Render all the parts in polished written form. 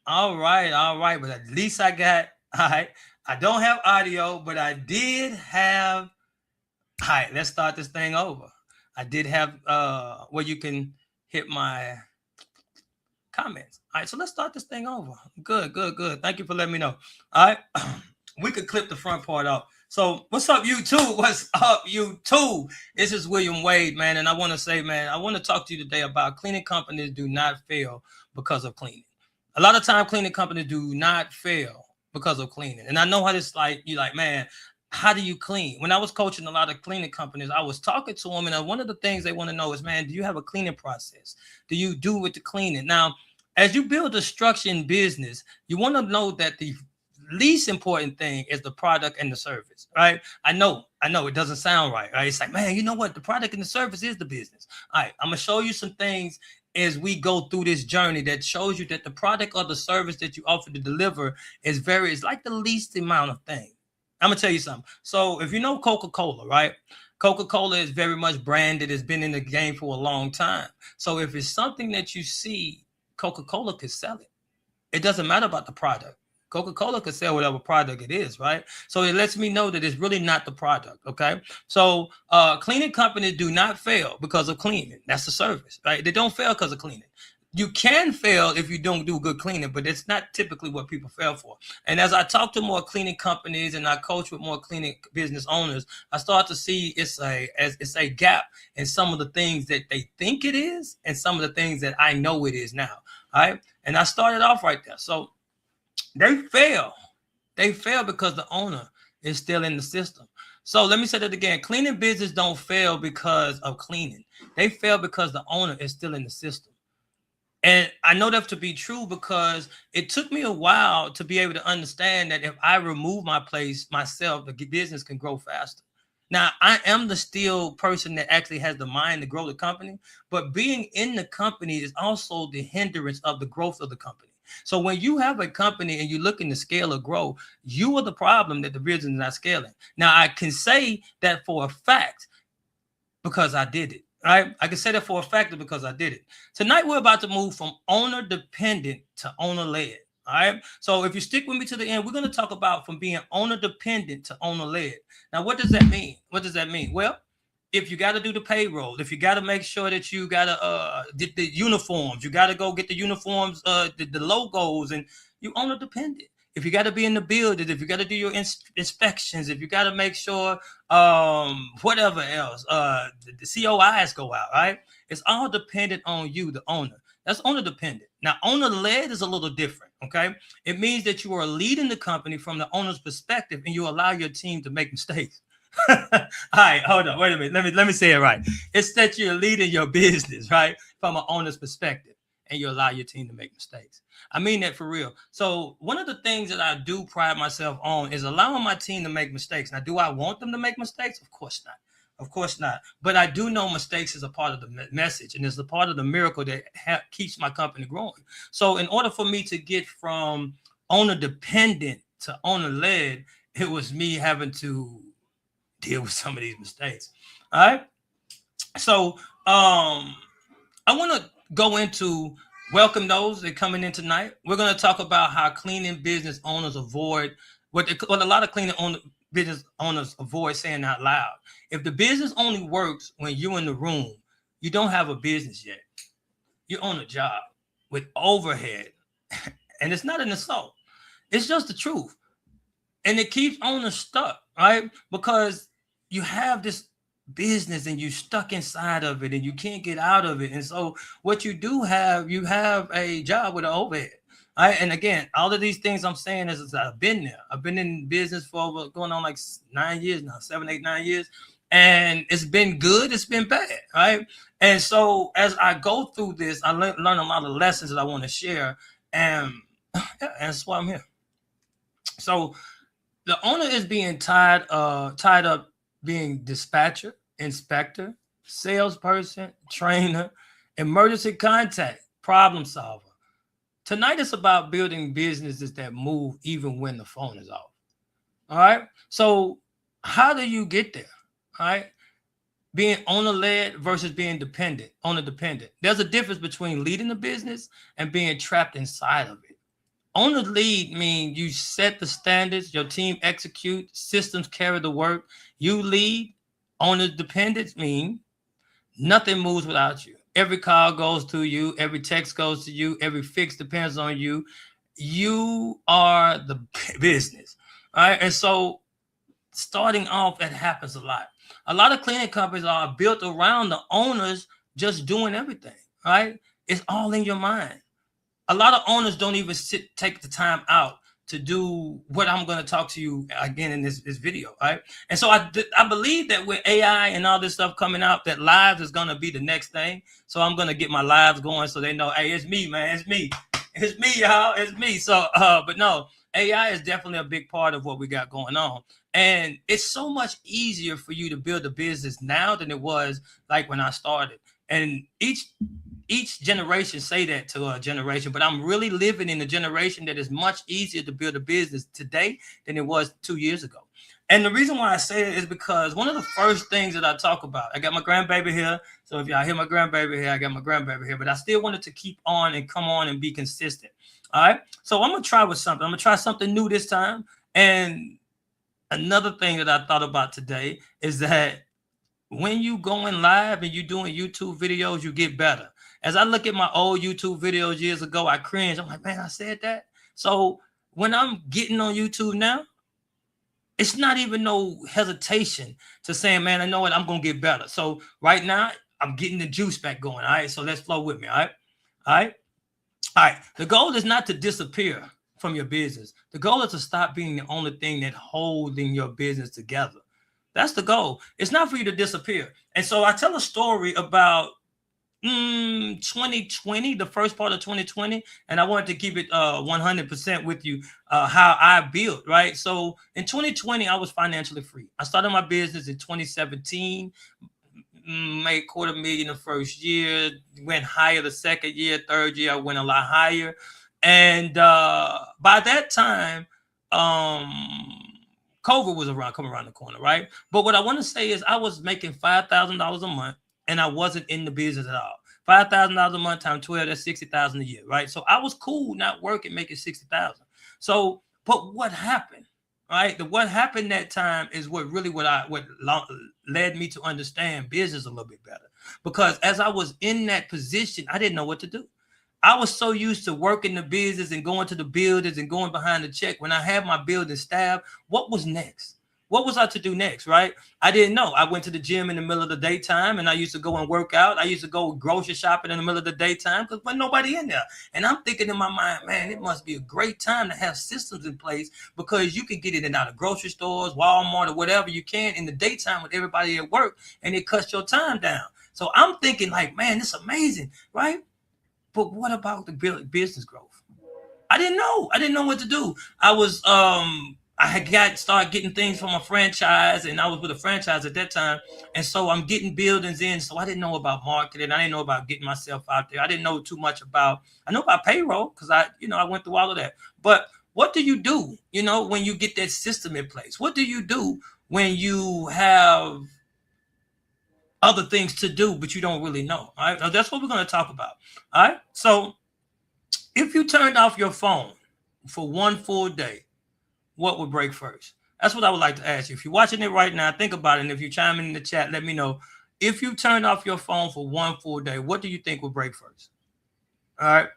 All right. But at least I got, all right. I don't have audio, but I did have, all right, let's start this thing over. I did have where you can hit my comments. All right, so let's start this thing over. Good, good, good. Thank you for letting me know. All right, we could clip the front part off. So, what's up, YouTube? What's up, YouTube? This is William Wade, man, and I want to say, man, I want to talk to you today about cleaning companies do not fail because of cleaning. A lot of time, cleaning companies do not fail because of cleaning, and I know how this like. You like, man, how do you clean? When I was coaching a lot of cleaning companies, I was talking to them, and one of the things they want to know is, man, do you have a cleaning process? Do you do with the cleaning? Now, as you build a structure in business, you want to know that the least important thing is the product and the service, right? I know it doesn't sound right, right? It's like, man, you know what? The product and the service is the business. All right, I'm gonna show you some things as we go through this journey that shows you that the product or the service that you offer to deliver it's like the least amount of thing. I'm gonna tell you something. So if you know Coca-Cola, right? Coca-Cola is very much branded, it's been in the game for a long time. So if it's something that you see, Coca-Cola could sell it. It doesn't matter about the product. Coca-Cola could sell whatever product it is, right? So it lets me know that it's really not the product, okay? So cleaning companies do not fail because of cleaning. That's the service, right? They don't fail because of cleaning. You can fail if you don't do good cleaning, but it's not typically what people fail for. And as I talk to more cleaning companies and I coach with more cleaning business owners, I start to see it's a gap in some of the things that they think it is and some of the things that I know it is now. All right. And I started off right there. So they fail. They fail because the owner is still in the system. So let me say that again. Cleaning business don't fail because of cleaning. They fail because the owner is still in the system. And I know that to be true because it took me a while to be able to understand that if I remove my place myself, the business can grow faster. Now, I am the still person that actually has the mind to grow the company, but being in the company is also the hindrance of the growth of the company. So when you have a company and you're looking to scale or grow, you are the problem that the business is not scaling. Now, I can say that for a fact because I did it. Right? I can say that for a fact because I did it. Tonight we're about to move from owner dependent to owner led. All right. So if you stick with me to the end, we're going to talk about from being owner dependent to owner led. Now, what does that mean? What does that mean? Well, if you got to do the payroll, if you got to make sure that you got to get the uniforms, you got to go get the uniforms, the logos, and you owner dependent. If you got to be in the building, if you got to do your inspections, if you got to make sure whatever else, the COIs go out, right? It's all dependent on you, the owner. That's owner dependent. Now, owner led is a little different, okay? It means that you are leading the company from the owner's perspective and you allow your team to make mistakes. All right, hold on, wait a minute. Let me say it right. It's that you're leading your business, right, from an owner's perspective, and you allow your team to make mistakes. I mean that for real. So one of the things that I do pride myself on is allowing my team to make mistakes. Now, do I want them to make mistakes? Of course not. Of course not. But I do know mistakes is a part of the message, and it's a part of the miracle that keeps my company growing. So in order for me to get from owner dependent to owner led, it was me having to deal with some of these mistakes. All right. So I want to go into welcome those that coming in tonight. We're going to talk about how cleaning business owners avoid what a lot of business owners avoid saying out loud. If the business only works when you're in the room, you don't have a business yet. You own a job with overhead, and it's not an assault. It's just the truth, and it keeps owners stuck, right? Because you have this business and you stuck inside of it and you can't get out of it. And so what you have a job with an overhead. Right? And again, all of these things I'm saying is I've been there. I've been in business for going on like 9 years now, 7, 8, 9 years. And it's been good, it's been bad, right? And so as I go through this, I learn a lot of lessons that I want to share. And yeah, and that's why I'm here. So the owner is being tied up being dispatcher, inspector, salesperson, trainer, emergency contact, problem solver. Tonight is about building businesses that move even when the phone is off. All right. So how do you get there? All right. Being owner led versus being owner dependent. There's a difference between leading the business and being trapped inside of it. Owner lead means you set the standards, your team execute, systems carry the work. You lead. Owner dependence mean nothing moves without you. Every call goes to you. Every text goes to you. Every fix depends on you. You are the business. All right. And so starting off, that happens a lot. A lot of cleaning companies are built around the owners just doing everything. Right. It's all in your mind. A lot of owners don't even take the time out to do what I'm going to talk to you again in this video, right? And so I believe that with AI and all this stuff coming out, that lives is going to be the next thing. So I'm going to get my lives going so they know, hey, it's me, man, it's me, y'all, it's me. So, but no, AI is definitely a big part of what we got going on. And it's so much easier for you to build a business now than it was like when I started. And each generation say that to a generation, but I'm really living in a generation that is much easier to build a business today than it was 2 years ago. And the reason why I say it is because one of the first things that I talk about, I got my grandbaby here. So if y'all hear my grandbaby here, I got my grandbaby here, but I still wanted to keep on and come on and be consistent. All right. So I'm going to try with something. I'm going to try something new this time. And another thing that I thought about today is that when you going live and you doing YouTube videos, you get better. As I look at my old YouTube videos years ago, I cringe. I'm like, man, I said that. So when I'm getting on YouTube now, it's not even no hesitation to saying, man, I know what, I'm going to get better. So right now, I'm getting the juice back going. All right. So let's flow with me. All right. All right. All right. The goal is not to disappear from your business. The goal is to stop being the only thing that holding your business together. That's the goal. It's not for you to disappear. And so I tell a story about 2020, the first part of 2020, and I wanted to keep it 100% with you, how I built, right? So in 2020, I was financially free. I started my business in 2017, made $250,000 the first year, went higher the second year, third year, I went a lot higher. And by that time, COVID was coming around the corner, right? But what I want to say is I was making $5,000 a month and I wasn't in the business at all. $5,000 a month times 12, that's 60,000 a year, right? So I was cool not working, making 60,000. So, but what happened? Right, what happened that time is what led me to understand business a little bit better. Because as I was in that position, I didn't know what to do. I was so used to working the business and going to the buildings and going behind the check. When I had my building staff, what was next? What was I to do next, right? I didn't know. I went to the gym in the middle of the daytime and I used to go and work out. I used to go grocery shopping in the middle of the daytime because there's nobody in there. And I'm thinking in my mind, man, it must be a great time to have systems in place because you can get it in out of grocery stores, Walmart, or whatever you can in the daytime with everybody at work and it cuts your time down. So I'm thinking like, man, this is amazing, right? But what about the business growth? I didn't know. I didn't know what to do. I had started getting things from a franchise, and I was with a franchise at that time, and so I'm getting buildings in. So I didn't know about marketing. I didn't know about getting myself out there. I didn't know too much about. I know about payroll because I went through all of that. But what do you do? When you get that system in place, what do you do when you have other things to do, but you don't really know? All right, now that's what we're going to talk about. All right, so if you turned off your phone for one full day, what would break first? That's what I would like to ask you. If you're watching it right now, think about it. And if you chime in the chat, let me know. If you turned off your phone for one full day, what do you think would break first? All right.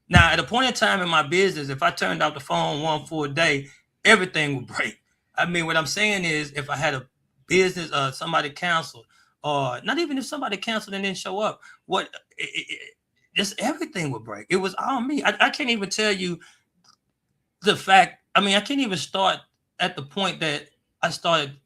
Now, at a point in time in my business, if I turned off the phone one full day, everything would break. I mean, what I'm saying is if I had a business, somebody canceled, or not even if somebody canceled and didn't show up, just everything would break. It was all me. I can't even tell you the fact. I mean, I can't even start at the point that I started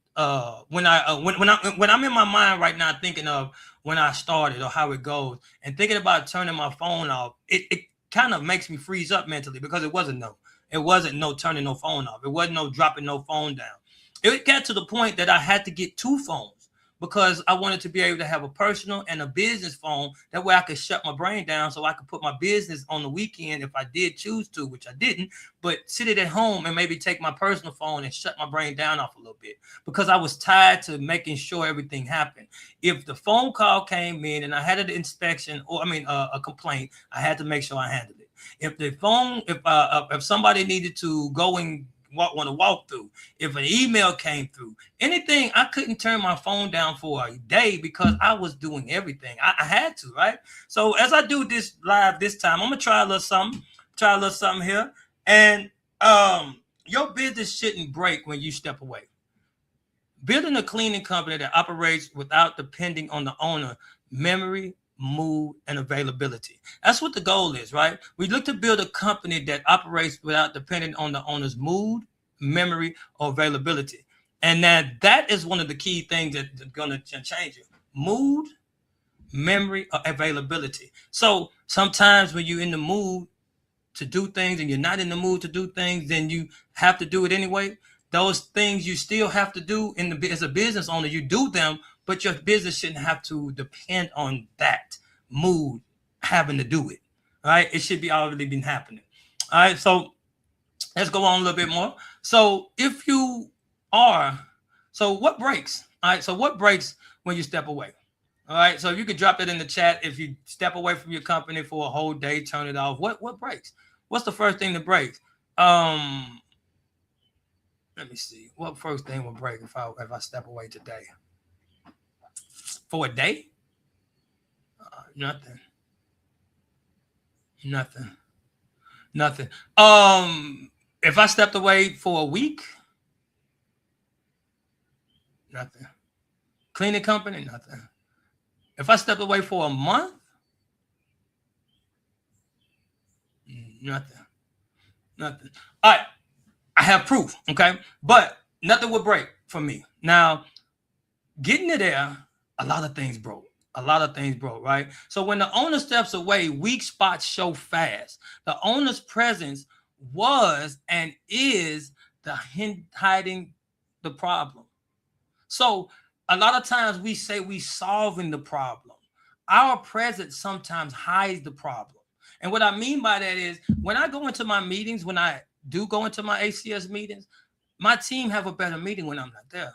when I'm in my mind right now thinking of when I started or how it goes and thinking about turning my phone off. It kind of makes me freeze up mentally because it wasn't no turning no phone off. It wasn't no dropping no phone down. It got to the point that I had to get two phones because I wanted to be able to have a personal and a business phone. That way I could shut my brain down so I could put my business on the weekend if I did choose to, which I didn't, but sit it at home and maybe take my personal phone and shut my brain down off a little bit because I was tied to making sure everything happened. If the phone call came in and I had an inspection a complaint, I had to make sure I handled it. If the phone, if somebody needed to go and want to walk through, if an email came through, anything, I couldn't turn my phone down for a day because I was doing everything. I had to, right? So as I do this live this time, I'm gonna try a little something here. And your business shouldn't break when you step away. Building a cleaning company that operates without depending on the owner, memory, mood, and availability. That's what the goal is, right? We look to build a company that operates without depending on the owner's mood, memory, or availability. And that is one of the key things that's going to change it. Mood, memory, or availability. So sometimes when you're in the mood to do things and you're not in the mood to do things, then you have to do it anyway. Those things you still have to do as a business owner, you do them, but your business shouldn't have to depend on that mood having to do it. All right. It should be already been happening. All right. So let's go on a little bit more. So what breaks? All right. So what breaks when you step away? All right. So if you could drop that in the chat, if you step away from your company for a whole day, turn it off. What breaks? What's the first thing that breaks? Let me see. What first thing will break if I step away today? For a day? Nothing. If I stepped away for a week, nothing. Cleaning company, nothing. If I stepped away for a month, nothing. All right. I have proof, okay? But nothing would break for me. Now, getting it there, a lot of things broke, right? So when the owner steps away, weak spots show fast. The owner's presence was and is the hiding the problem. So a lot of times we say we solving the problem. Our presence sometimes hides the problem. And what I mean by that is when I go into my meetings, when I do go into my ACS meetings, my team have a better meeting when I'm not there.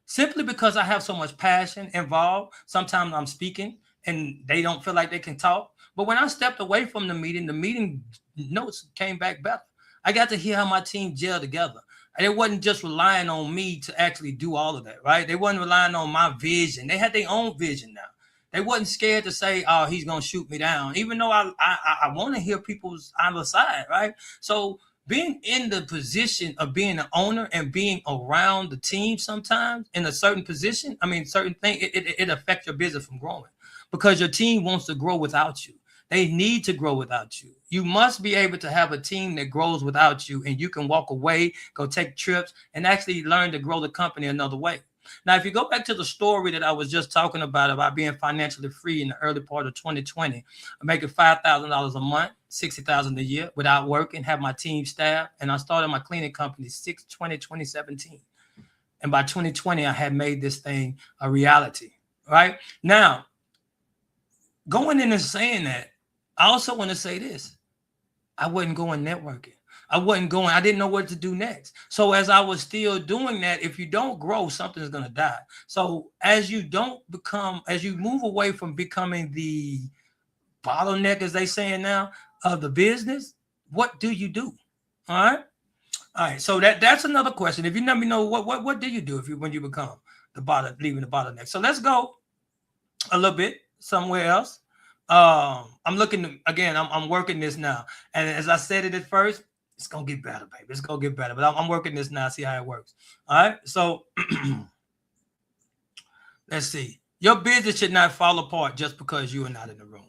Simply because I have so much passion involved. Sometimes I'm speaking and they don't feel like they can talk. But when I stepped away from the meeting notes came back better. I got to hear how my team gel together. And it wasn't just relying on me to actually do all of that, right? They wasn't relying on my vision. They had their own vision now. They wasn't scared to say, oh, he's going to shoot me down, even though I want to hear people's on the side, right? So being in the position of being an owner and being around the team sometimes in a certain position, certain thing, it affects your business from growing because your team wants to grow without you. They need to grow without you. You must be able to have a team that grows without you and you can walk away, go take trips, and actually learn to grow the company another way. Now, if you go back to the story that I was just talking about being financially free in the early part of 2020, I'm making $5,000 a month, $60,000 a year without working, have my team staff, and I started my cleaning company 6/20/2017. And by 2020, I had made this thing a reality, right? Now, going in and saying that, I also want to say this. I wasn't going networking. I didn't know what to do next. So as I was still doing that, if you don't grow, something's going to die. So as you move away from becoming the bottleneck, as they saying now, of the business, what do you do? All right. So that's another question. If you let me know what do you do when you become leaving the bottleneck? So let's go a little bit somewhere else. I'm looking again. I'm working this now, and as I said it at first, it's gonna get better, baby. It's gonna get better. But I'm working this now. See how it works. All right. So let's see. Your business should not fall apart just because you are not in the room.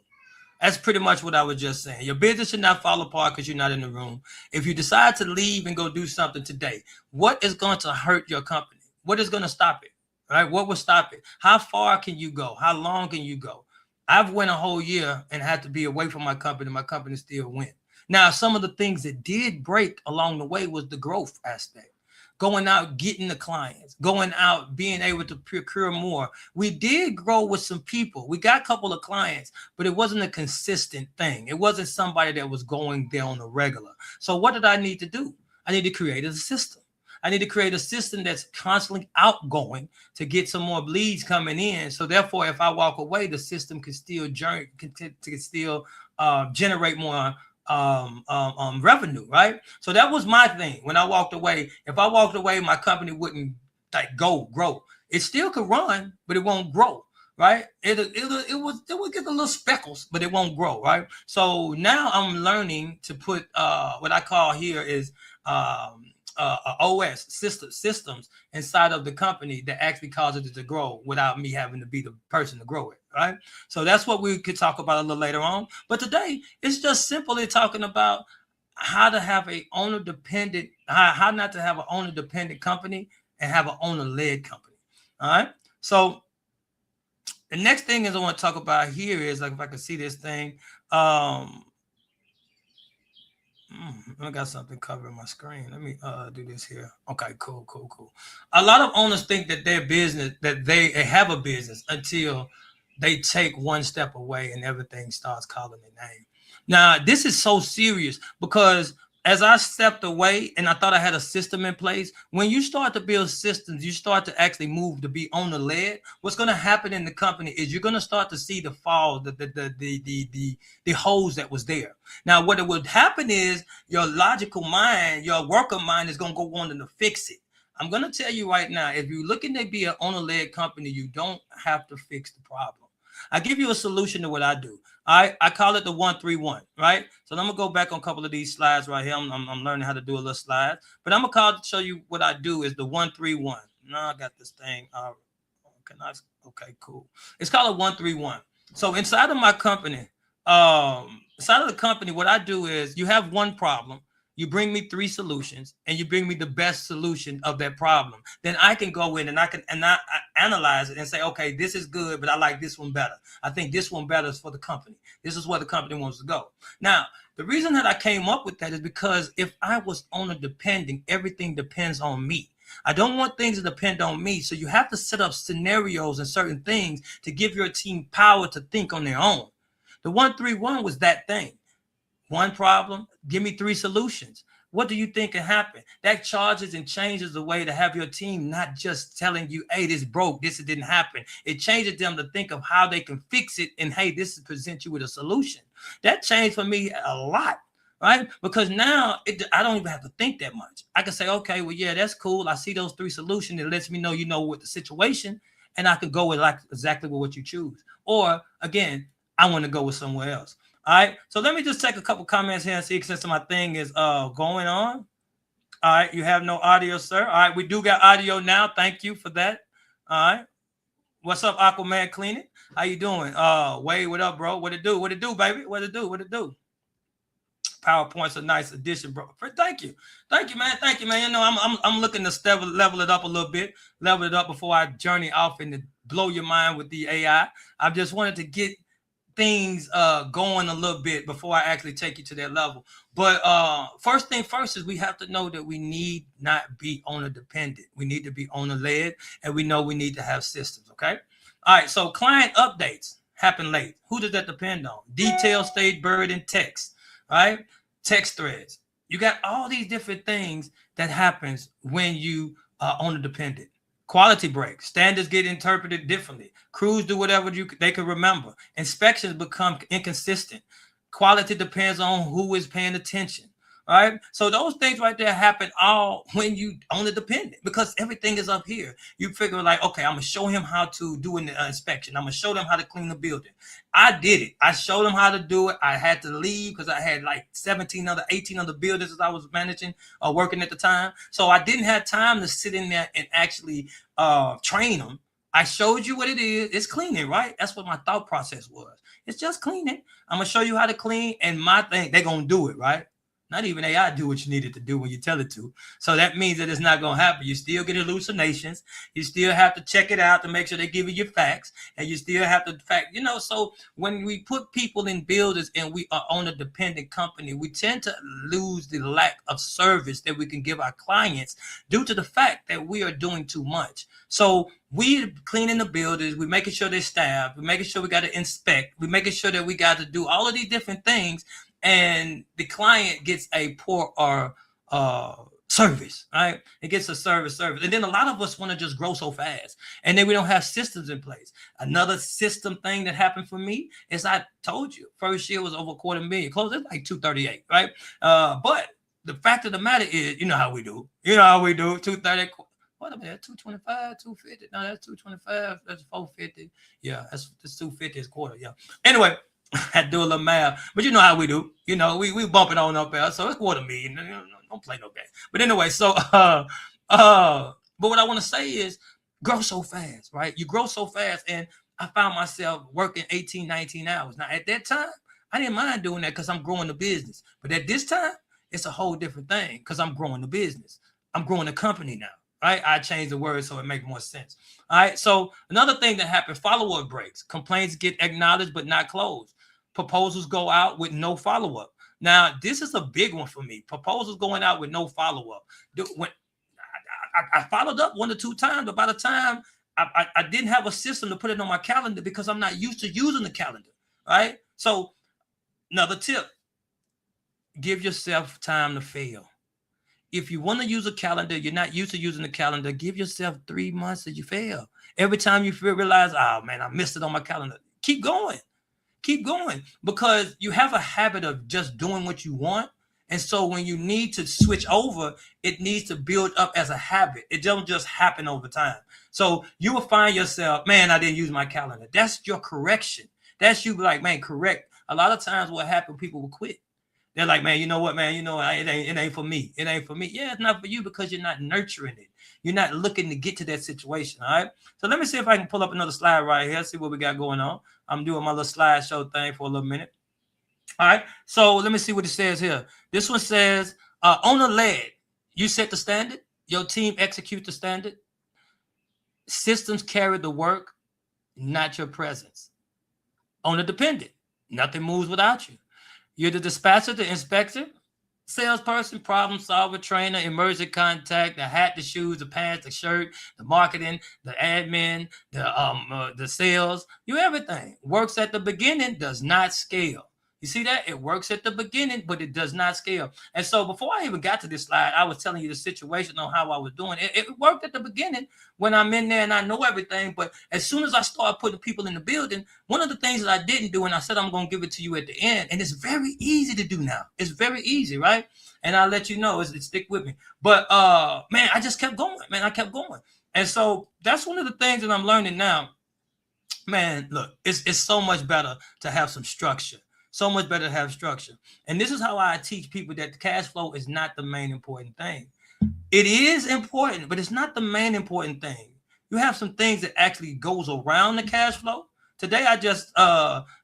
That's pretty much what I was just saying. Your business should not fall apart because you're not in the room. If you decide to leave and go do something today, what is going to hurt your company? What is going to stop it? All right. What will stop it? How far can you go? How long can you go? I've went a whole year and had to be away from my company. My company still went. Now, some of the things that did break along the way was the growth aspect. Going out, getting the clients, going out, being able to procure more. We did grow with some people. We got a couple of clients, but it wasn't a consistent thing. It wasn't somebody that was going there on a regular. So what did I need to do? I need to create a system. I need to create a system that's constantly outgoing to get some more leads coming in. So therefore, if I walk away, the system can still generate more revenue, right? So that was my thing when I walked away. If I walked away, my company wouldn't like grow. It still could run, but it won't grow, right? It would get a little speckles, but it won't grow, right? So now I'm learning to put what I call here is OS systems inside of the company that actually causes it to grow without me having to be the person to grow it, right? So that's what we could talk about a little later on. But today it's just simply talking about how to have a owner dependent, how not to have an owner dependent company and have an owner led company. All right. So the next thing is I want to talk about here is like if I can see this thing. I got something covering my screen. Let me do this here. Okay, cool. A lot of owners think that their business, that they have a business until they take one step away and everything starts calling their name. Now, this is so serious because as I stepped away and I thought I had a system in place, when you start to build systems, you start to actually move to be owner led. What's going to happen in the company is you're going to start to see the fall, the holes that was there. Now, what it would happen is your logical mind, your worker mind is going to go on to fix it. I'm going to tell you right now, if you're looking to be an owner led company, you don't have to fix the problem. I give you a solution to what I do. I call it the 131, right? So I'm gonna go back on a couple of these slides right here. I'm learning how to do a little slide, but I'm gonna show you what I do is the 131. Now I got this thing. Okay, cool. It's called a 131. So inside of my company, inside of the company, what I do is you have one problem. You bring me 3 solutions and you bring me the best solution of that problem. Then I can go in and I analyze it and say, okay, this is good, but I like this one better. I think this one better is for the company. This is where the company wants to go. Now, the reason that I came up with that is because if I was owner dependent, everything depends on me. I don't want things to depend on me. So you have to set up scenarios and certain things to give your team power to think on their own. The 131 was that thing. One problem, give me 3 solutions. What do you think can happen? That charges and changes the way to have your team not just telling you, hey, this broke, this didn't happen. It changes them to think of how they can fix it and, hey, this presents you with a solution. That changed for me a lot, right? Because now I don't even have to think that much. I can say, okay, well, yeah, that's cool. I see those 3 solutions. It lets me know, you know, what the situation, and I can go with like exactly what you choose. Or again, I want to go with somewhere else. All right, so let me just take a couple comments here and see since my thing is going on. All right, you have no audio, sir. All right, we do got audio now. Thank you for that. All right, what's up, Aquaman Cleaning? How you doing? Wade, what up, bro? What it do? What it do, baby? What it do? What it do? PowerPoint's a nice addition, bro. Thank you, man. Thank you, man. You know, I'm looking to level it up a little bit, level it up before I journey off and to blow your mind with the AI. I just wanted to get things going a little bit before I actually take you to that level. But first thing first is we have to know that we need not be owner dependent. We need to be owner led, and we know we need to have systems. Okay. All right. So client updates happen late. Who does that depend on? Details stayed buried in text. Right. Text threads. You got all these different things that happens when you are owner dependent. Quality breaks. Standards get interpreted differently. Crews do whatever they can remember. Inspections become inconsistent. Quality depends on who is paying attention. All right. So those things right there happen all when you owner dependent because everything is up here. You figure like, okay, I'm going to show him how to do an inspection. I'm going to show them how to clean the building. I did it. I showed them how to do it. I had to leave because I had like 18 other buildings that I was managing or working at the time. So I didn't have time to sit in there and actually train them. I showed you what it is. It's cleaning, right? That's what my thought process was. It's just cleaning. I'm going to show you how to clean and my thing, they're going to do it, right? Not even AI do what you needed to do when you tell it to. So that means that it's not going to happen. You still get hallucinations. You still have to check it out to make sure they give you facts. And you still have to so when we put people in buildings and we are on a dependent company, we tend to lose the lack of service that we can give our clients due to the fact that we are doing too much. So we cleaning the buildings, we making sure they're staffed, we making sure we got to inspect, we making sure that we got to do all of these different things. And the client gets a poor or Service, right? It gets a service. And then a lot of us want to just grow so fast. And then we don't have systems in place. Another system thing that happened for me is I told you, first year was over $250,000. Close at like 238, right? But the fact of the matter is, you know how we do. 230. What about that? 225, 250. No, that's 225. That's 450. Yeah, that's 250 is quarter. Yeah. Anyway, I had to do a little math, but you know how we do. We bump it on up there, so it's $250,000. Don't play no game. But anyway, so but what I want to say is grow so fast, right? You grow so fast, and I found myself working 18, 19 hours. Now at that time, I didn't mind doing that because I'm growing the business. But at this time, it's a whole different thing because I'm growing the business. I'm growing the company now. Right? I changed the word so it makes more sense. All right. So another thing that happened, follow-up breaks. Complaints get acknowledged but not closed. Proposals go out with no follow-up. Now, this is a big one for me. Proposals going out with no follow-up. When I followed up 1 or 2 times, but by the time I didn't have a system to put it on my calendar because I'm not used to using the calendar. Right? So another tip, give yourself time to fail. If you want to use a calendar, you're not used to using the calendar, give yourself 3 months that you fail. Every time you realize, oh man, I missed it on my calendar. Keep going. Keep going, because you have a habit of just doing what you want. And so when you need to switch over, it needs to build up as a habit. It don't just happen over time. So you will find yourself, man, I didn't use my calendar. That's your correction. That's you like, man, correct. A lot of times what happened, people will quit. They're like, man, you know what, man, it ain't for me. It ain't for me. Yeah, it's not for you because you're not nurturing it. You're not looking to get to that situation. All right. So let me see if I can pull up another slide right here. See what we got going on. I'm doing my little slideshow thing for a little minute. All right. So let me see what it says here. This one says, owner-led. You set the standard. Your team execute the standard. Systems carry the work, not your presence. Owner-dependent. Nothing moves without you. You're the dispatcher, the inspector, salesperson, problem solver, trainer, emergency contact, the hat, the shoes, the pants, the shirt, the marketing, the admin, the sales. You everything. Works at the beginning, does not scale. You see that? It works at the beginning, but it does not scale. And so before I even got to this slide, I was telling you the situation on how I was doing. It worked at the beginning when I'm in there and I know everything. But as soon as I start putting people in the building, one of the things that I didn't do, and I said I'm going to give it to you at the end, and it's very easy to do now. It's very easy, right? And I'll let you know. It's stick with me. But, man, I just kept going. Man, I kept going. And so that's one of the things that I'm learning now. Man, look, it's so much better to have some structure. So much better to have structure. And this is how I teach people that the cash flow is not the main important thing. It is important, but it's not the main important thing. You have some things that actually goes around the cash flow. Today, I just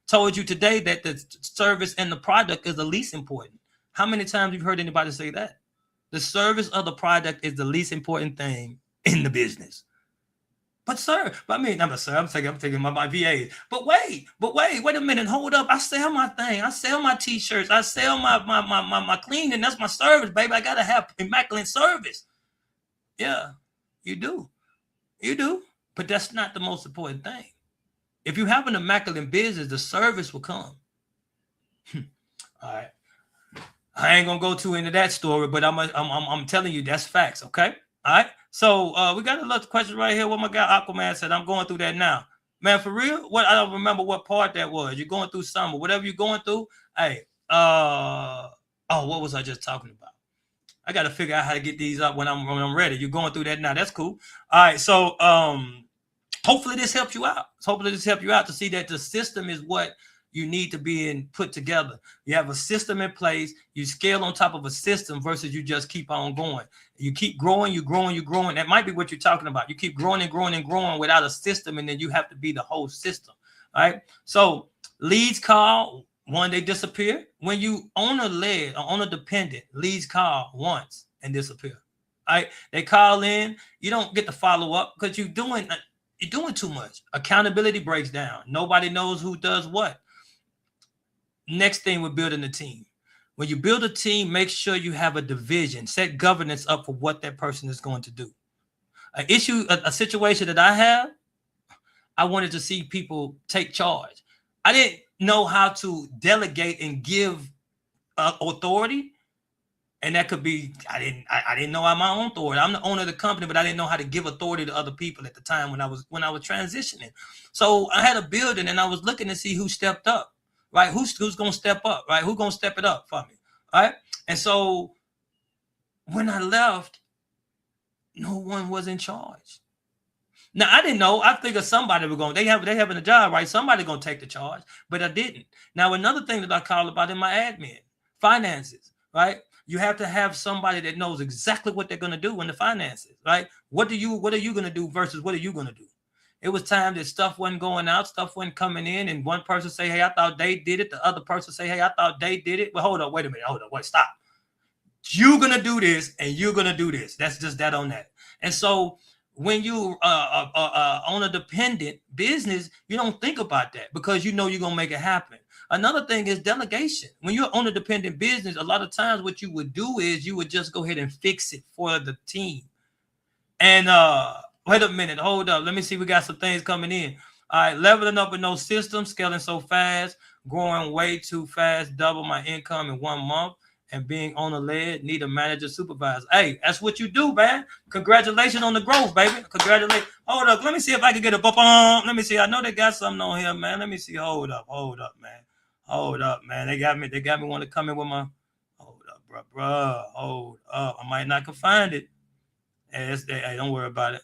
told you today that the service and the product is the least important. How many times you've heard anybody say that? The service of the product is the least important thing in the business. But sir, I'm taking my VA. But wait a minute, hold up. I sell my thing. I sell my t-shirts. I sell my cleaning. That's my service, baby. I gotta have immaculate service. Yeah, you do. You do. But that's not the most important thing. If you have an immaculate business, the service will come. All right. I ain't gonna go too into that story, but I'm telling you that's facts, okay? All right. So we got another question right here. What my guy Aquaman said. I'm going through that now. Man, for real? What I don't remember what part that was. You're going through summer. Whatever you're going through. Hey, what was I just talking about? I gotta figure out how to get these up when I'm ready. You're going through that now. That's cool. All right. So hopefully this helps you out. Hopefully this helps you out to see that the system is what you need to be put together. You have a system in place. You scale on top of a system versus you just keep on going. You keep growing, you're growing. That might be what you're talking about. You keep growing and growing and growing without a system, and then you have to be the whole system. All right. So leads call, one, they disappear. When you owner-led or owner-dependent, leads call once and disappear. All right. They call in. You don't get the follow-up because you're doing too much. Accountability breaks down. Nobody knows who does what. Next thing, we're building a team. When you build a team, make sure you have a division, set governance up for what that person is going to do. A situation that I have, I wanted to see people take charge. I didn't know how to delegate and give authority. And that could be, I didn't know I'm my own authority. I'm the owner of the company, but I didn't know how to give authority to other people at the time when I was transitioning. So I had a building and I was looking to see who stepped up, right? Who's gonna step up, right? Who's gonna step it up for me, right? And so when I left, no one was in charge. Now I didn't know. I figured somebody was going. They having a job, right? Somebody gonna take the charge, but I didn't. Now another thing that I call about in my admin, finances, right? You have to have somebody that knows exactly what they're gonna do in the finances, right? What are you gonna do versus what are you gonna do? It was time that stuff wasn't going out, stuff wasn't coming in, and one person say, "Hey, I thought they did it." The other person say, "Hey, I thought they did it." Well, hold up, wait a minute, hold up, wait, stop. You're gonna do this, and you're gonna do this. That's just that on that. And so when you on a dependent business, you don't think about that because you know you're gonna make it happen. Another thing is delegation. When you're on a dependent business, a lot of times what you would do is you would just go ahead and fix it for the team. And wait a minute, hold up. Let me see. We got some things coming in. All right, leveling up with no system, scaling so fast, growing way too fast, double my income in 1 month, and being on the lead, need a manager supervisor. Hey, that's what you do, man. Congratulations on the growth, baby. Congratulations. Hold up. Let me see if I can get a bump on. Let me see. I know they got something on here, man. Let me see. Hold up, man. Hold up, man. They got me want to come in with my hold up, bro. Hold up. I might not can find it. Hey, don't worry about it.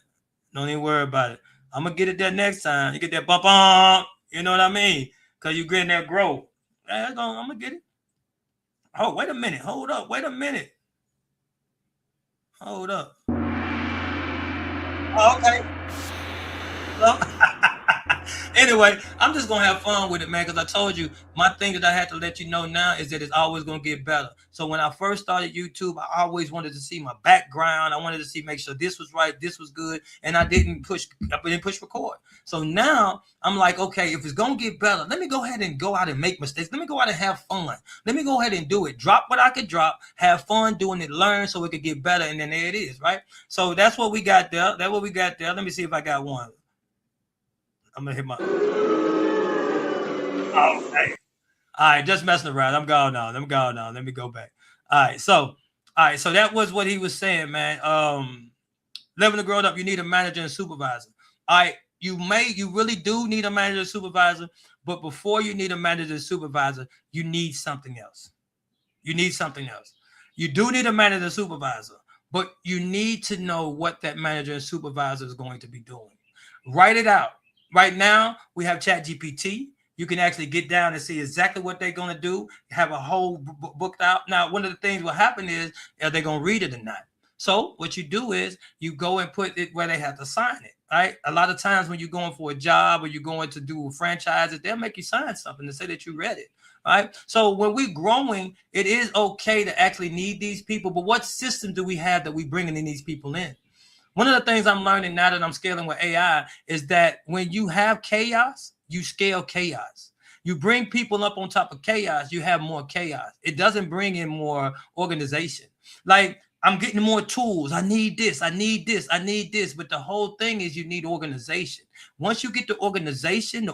Don't even worry about it. I'm gonna get it there next time. You get that bump on. You know what I mean? Cause you getting that growth. I'm gonna get it. Oh, wait a minute. Hold up. Wait a minute. Hold up. Oh, okay. Well, anyway, I'm just gonna have fun with it, man. Because I told you my thing that I had to let you know now is that it's always gonna get better. So when I first started YouTube, I always wanted to see my background. I wanted to see make sure this was right, this was good, and I didn't push record. So now I'm like, okay, if it's gonna get better, let me go ahead and go out and make mistakes. Let me go out and have fun. Let me go ahead and do it. Drop what I could drop, have fun doing it, learn so it could get better, and then there it is, right? So that's what we got there. That's what we got there. Let me see if I got one. I'm gonna hit my. Oh, hey. All right, just messing around. I'm gone now. Let me go back. All right. So that was what he was saying, man. Living to grow up, you need a manager and supervisor. All right, you really do need a manager and supervisor, but before you need a manager and supervisor, you need something else. You need something else. You do need a manager and supervisor, but you need to know what that manager and supervisor is going to be doing. Write it out. Right now, we have ChatGPT. You can actually get down and see exactly what they're going to do, have a whole booked out. Now, one of the things what happen is, are they going to read it or not? So what you do is you go and put it where they have to sign it, right? A lot of times when you're going for a job or you're going to do franchises, they'll make you sign something to say that you read it, right? So when we're growing, it is okay to actually need these people, but what system do we have that we bringing in these people in? One of the things I'm learning now that I'm scaling with AI is that when you have chaos, you scale chaos. You bring people up on top of chaos, you have more chaos. It doesn't bring in more organization. Like I'm getting more tools. I need this. I need this. I need this. But the whole thing is you need organization. Once you get the organization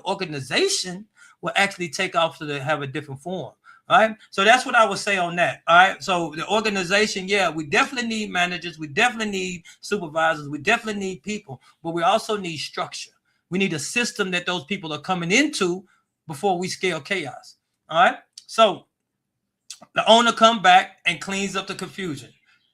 will actually take off to have a different form. All right. So that's what I would say on that. All right. So the organization, yeah, we definitely need managers. We definitely need supervisors. We definitely need people, but we also need structure. We need a system that those people are coming into before we scale chaos. All right. So the owner come back and cleans up the confusion.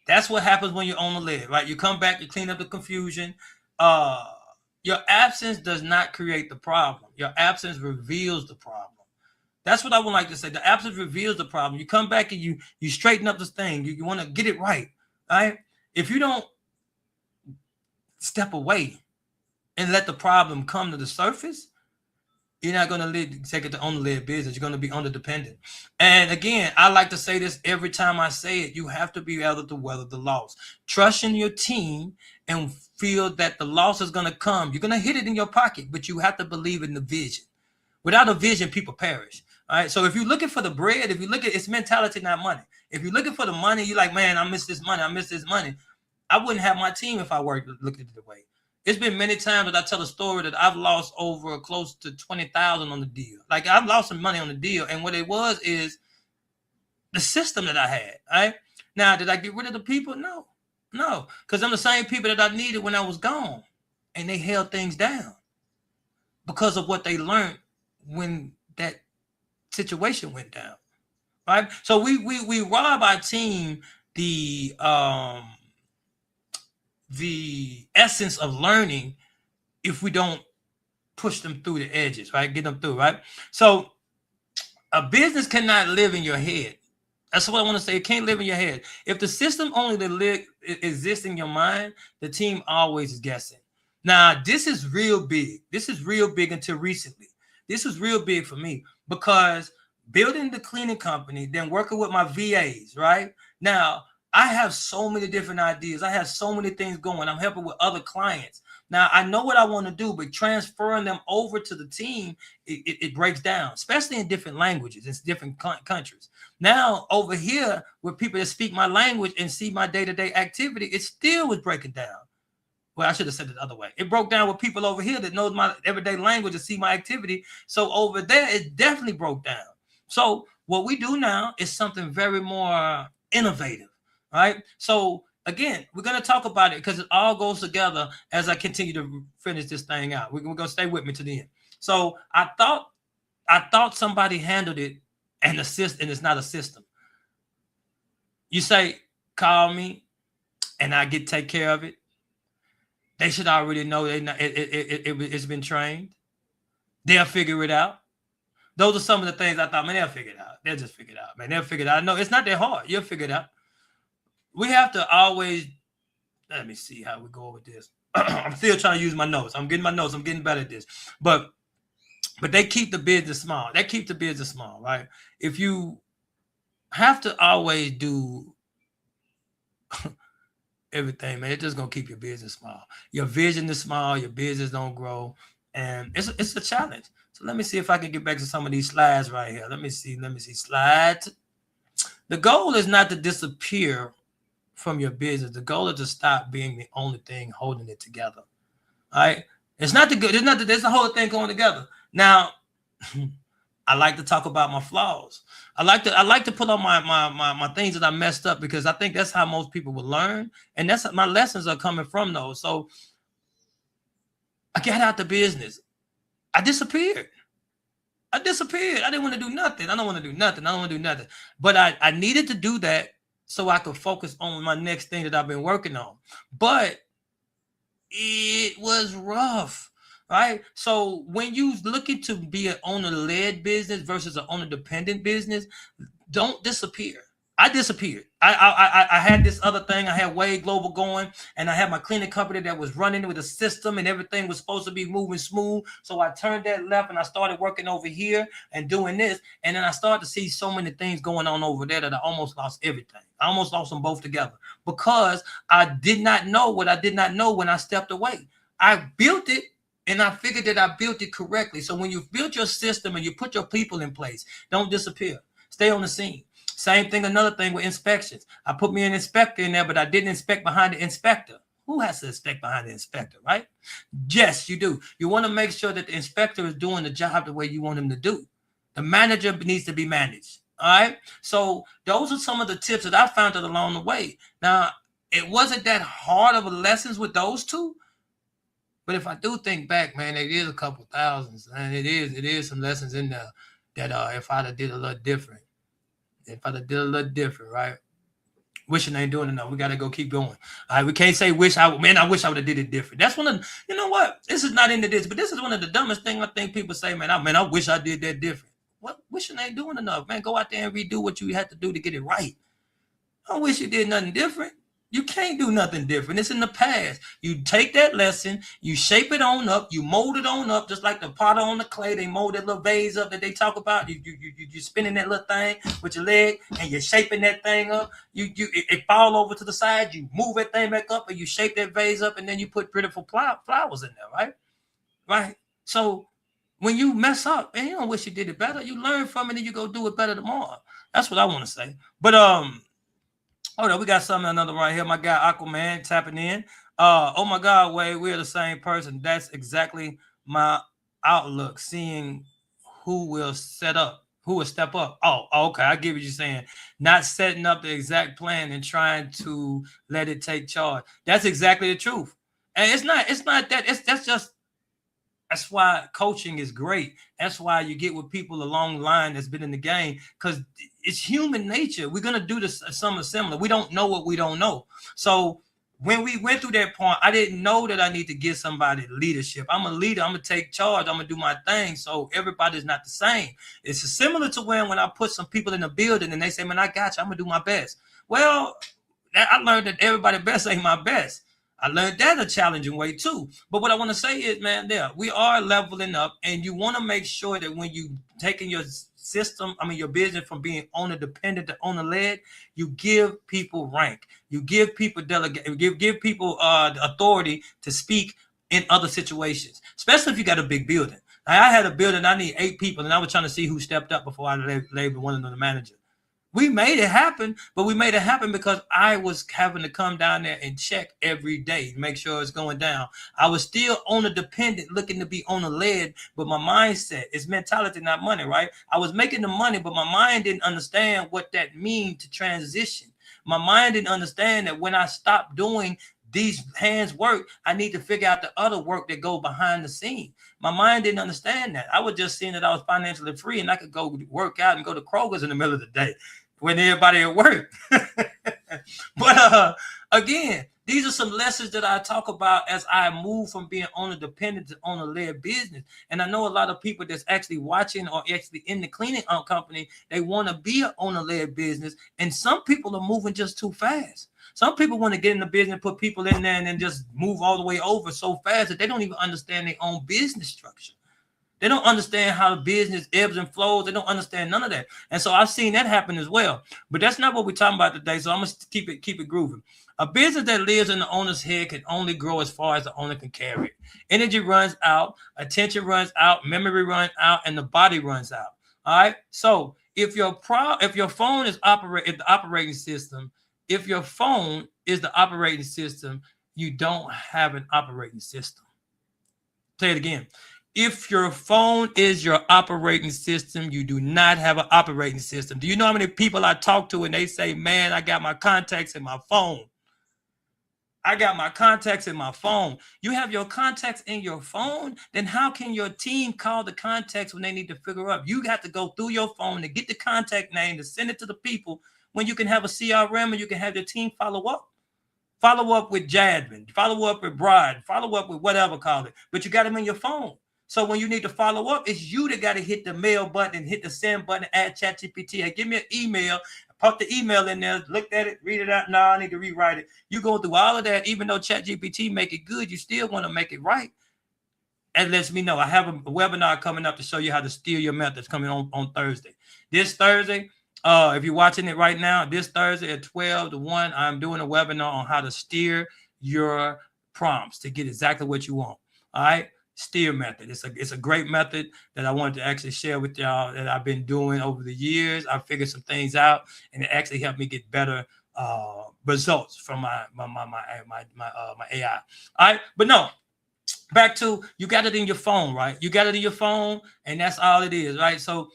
That's what happens when you own the lid, right? You come back, you clean up the confusion. Your absence does not create the problem. Your absence reveals the problem. That's what I would like to say. The absence reveals the problem. You come back and you straighten up this thing. You want to get it right. All right. If you don't step away and let the problem come to the surface, you're not going to take it to own the lead business. You're going to be underdependent. And again, I like to say this every time I say it. You have to be able to weather the loss. Trust in your team and feel that the loss is going to come. You're going to hit it in your pocket, but you have to believe in the vision. Without a vision, people perish. All right. So if you're looking for the bread, if you look at it's mentality, not money. If you're looking for the money, you're like, man, I miss this money. I miss this money. I wouldn't have my team if I looked at it the way. It's been many times that I tell a story that I've lost over close to 20,000 on the deal. Like I've lost some money on the deal. And what it was is the system that I had. Right. Now, did I get rid of the people? No, no, because I'm the same people that I needed when I was gone, and they held things down because of what they learned when that situation went down. Right. So we rob our team the essence of learning if we don't push them through the edges, right? Get them through, right? So a business cannot live in your head. That's what I want to say. It can't live in your head. If the system only exists in your mind, the team always is guessing. Now, this is real big. This is real big until recently. This was real big for me because building the cleaning company, then working with my VAs, right? Now, I have so many different ideas. I have so many things going. I'm helping with other clients. Now, I know what I want to do, but transferring them over to the team, it breaks down, especially in different languages. It's different countries. Now, over here, with people that speak my language and see my day-to-day activity, it still was breaking down. Well, I should have said it the other way. It broke down with people over here that knows my everyday language and see my activity. So over there, it definitely broke down. So what we do now is something very more innovative, right? So again, we're going to talk about it because it all goes together as I continue to finish this thing out. We're going to stay with me to the end. So I thought somebody handled it and it's not a system. You say, call me and I take care of it. They should already know it's been trained. They'll figure it out. Those are some of the things I thought, man, they'll figure it out. They'll just figure it out, man. They'll figure it out. No, it's not that hard. You'll figure it out. We have to always, let me see how we go with this. I'm still trying to use my notes. I'm getting my notes. I'm getting better at this. But they keep the business small. They keep the business small, right? If you have to always do everything, man, it's just gonna keep your business small. Your vision is small, your business don't grow, and it's a challenge. So let me see if I can get back to some of these slides right here. Let me see slides. The goal is not to disappear from your business. The goal is to stop being the only thing holding it together. All right, it's not the good. It's not there's the whole thing going together. Now, I like to talk about my flaws. I like to put on my things that I messed up because I think that's how most people will learn, and that's my lessons are coming from those. So I got out the business. I disappeared. I didn't want to do nothing. I don't want to do nothing. But I needed to do that so I could focus on my next thing that I've been working on. But it was rough. Right. So when you looking to be an owner-led business versus an owner-dependent business, don't disappear. I disappeared. I had this other thing. I had W.A.D.E Global going, and I had my cleaning company that was running with a system, and everything was supposed to be moving smooth. So I turned that left, and I started working over here and doing this, and then I started to see so many things going on over there that I almost lost everything. I almost lost them both together because I did not know what I did not know when I stepped away. I built it. And I figured that I built it correctly. So when you've built your system and you put your people in place, don't disappear. Stay on the scene. Same thing, another thing with inspections. I put me an inspector in there, but I didn't inspect behind the inspector. Who has to inspect behind the inspector, right? Yes, you do. You want to make sure that the inspector is doing the job the way you want him to do. The manager needs to be managed. All right. So those are some of the tips that I found along the way. Now, it wasn't that hard of a lessons with those two. But if I do think back, man, it is a couple thousands, and it is some lessons in there that if I'd have did a little different, right? Wishing I ain't doing enough. We gotta go keep going. All right, we can't say I wish I would have did it different. That's one of you know what? This is not into this, but this is one of the dumbest things I think people say, man. I wish I did that different. What wishing ain't doing enough, man? Go out there and redo what you had to do to get it right. I wish you did nothing different. You can't do nothing different. It's in the past. You take that lesson, you shape it on up, you mold it on up, just like the potter on the clay. They mold that little vase up that they talk about. You spinning that little thing with your leg, and you're shaping that thing up. It fall over to the side. You move that thing back up, and you shape that vase up, and then you put beautiful flowers in there, right? Right. So when you mess up, and you don't wish you did it better, you learn from it, and you go do it better tomorrow. That's what I want to say. But hold on, we got something another right here. My guy Aquaman tapping in. Oh my God, Wade, we're the same person. That's exactly my outlook. Seeing who will set up. Who will step up? Oh, okay. I get what you're saying. Not setting up the exact plan and trying to let it take charge. That's exactly the truth. And it's not that. That's just that's why coaching is great. That's why you get with people along the line that's been in the game, because it's human nature. We're gonna do this something similar. We don't know what we don't know. So when we went through that point, I didn't know that I need to give somebody leadership. I'm a leader. I'm gonna take charge. I'm gonna do my thing. So everybody's not the same. It's similar to when I put some people in the building and they say, "Man, I got you. I'm gonna do my best." Well, I learned that everybody best ain't my best. I learned that a challenging way too. But what I want to say is, man, we are leveling up, and you want to make sure that when you taking your system, your business from being owner dependent to owner led, you give people rank, you give people delegate, give people the authority to speak in other situations, especially if you got a big building. I had a building, I need 8 people, and I was trying to see who stepped up before I labeled one of the manager. We made it happen, but we made it happen because I was having to come down there and check every day, make sure it's going down. I was still owner dependent, looking to be owner led, but my mindset is mentality, not money, right? I was making the money, but my mind didn't understand what that means to transition. My mind didn't understand that when I stopped doing these hands work, I need to figure out the other work that go behind the scene. My mind didn't understand that. I was just seeing that I was financially free and I could go work out and go to Kroger's in the middle of the day when everybody at work. But again, these are some lessons that I talk about as I move from being owner dependent to owner led business. And I know a lot of people that's actually watching or actually in the cleaning company, they want to be an owner led business. And some people are moving just too fast. Some people want to get in the business, put people in there, and then just move all the way over so fast that they don't even understand their own business structure. They don't understand how the business ebbs and flows. They don't understand none of that. And so I've seen that happen as well. But that's not what we're talking about today. So I'm going to keep it grooving. A business that lives in the owner's head can only grow as far as the owner can carry it. Energy runs out, attention runs out, memory runs out, and the body runs out. All right. So if your phone is the operating system, if your phone is the operating system, you don't have an operating system. Say it again. If your phone is your operating system, you do not have an operating system. Do you know how many people I talk to and they say, "Man, I got my contacts in my phone. I got my contacts in my phone." You have your contacts in your phone, then how can your team call the contacts when they need to figure out? You got to go through your phone to get the contact name to send it to the people, when you can have a CRM and you can have your team follow up. Follow up with Jadman, follow up with Bride, follow up with whatever, call it. But you got them in your phone. So when you need to follow up, it's you that got to hit the mail button and hit the send button, add ChatGPT. Hey, give me an email. Put the email in there, look at it, read it out. No, I need to rewrite it. You go through all of that. Even though ChatGPT make it good, you still want to make it right. And lets me know. I have a webinar coming up to show you how to steal your methods coming on Thursday. This Thursday, if you're watching it right now, this Thursday at 12 to 1, I'm doing a webinar on how to steer your prompts to get exactly what you want. All right. Steer method. It's a great method that I wanted to actually share with y'all that I've been doing over the years. I figured some things out, and it actually helped me get better results from my AI. All right, but no, back to, you got it in your phone, right? You got it in your phone, and that's all it is, right? So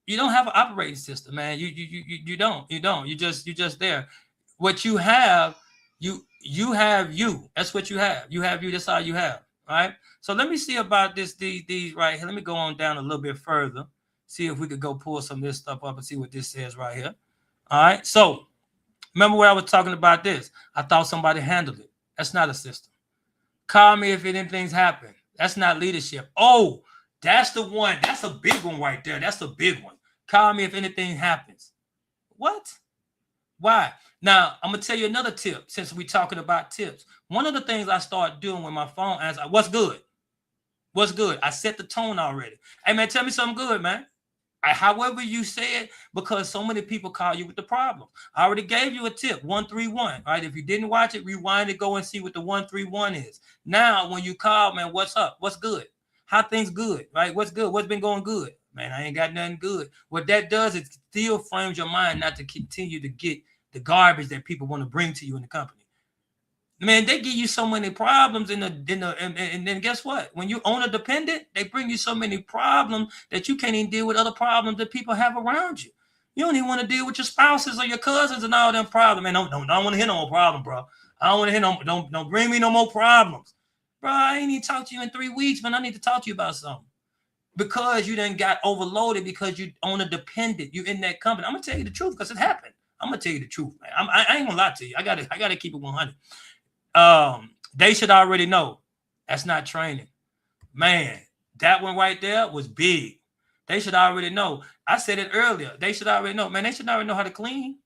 you don't have an operating system, man. You don't. You just there. What you have, you have you. That's what you have. You have you. That's all you have. All right. So let me see about these right here. Let me go on down a little bit further. See if we could go pull some of this stuff up and see what this says right here. All right. So remember what I was talking about this. I thought somebody handled it. That's not a system. Call me if anything's happened. That's not leadership. Oh, that's the one. That's a big one right there. That's a big one. Call me if anything happens. What? Why? Now, I'm going to tell you another tip since we're talking about tips. One of the things I start doing with my phone is, what's good? What's good? I set the tone already. Hey, man, tell me something good, man. However you say it, because so many people call you with the problem. I already gave you a tip, 131, right? If you didn't watch it, rewind it, go and see what the 131 is. Now, when you call, man, what's up? What's good? How things good, right? What's good? What's been going good? Man, I ain't got nothing good. What that does is still frames your mind not to continue to get the garbage that people want to bring to you in the company. Man, they give you so many problems and then guess what? When you owner dependent, they bring you so many problems that you can't even deal with other problems that people have around you. You don't even want to deal with your spouses or your cousins and all them problems. Man, don't want to hear no more problem, bro. I don't want to hear don't bring me no more problems. Bro, I ain't even talked to you in 3 weeks, man. I need to talk to you about something. Because you done got overloaded because you owner dependent. You in that company. I'm gonna tell you the truth because it happened. I'm gonna tell you the truth, man. I ain't gonna lie to you. I gotta keep it 100. They should already know. That's not training. Man, that one right there was big. They should already know. I said it earlier. They should already know. Man, they should already know how to clean.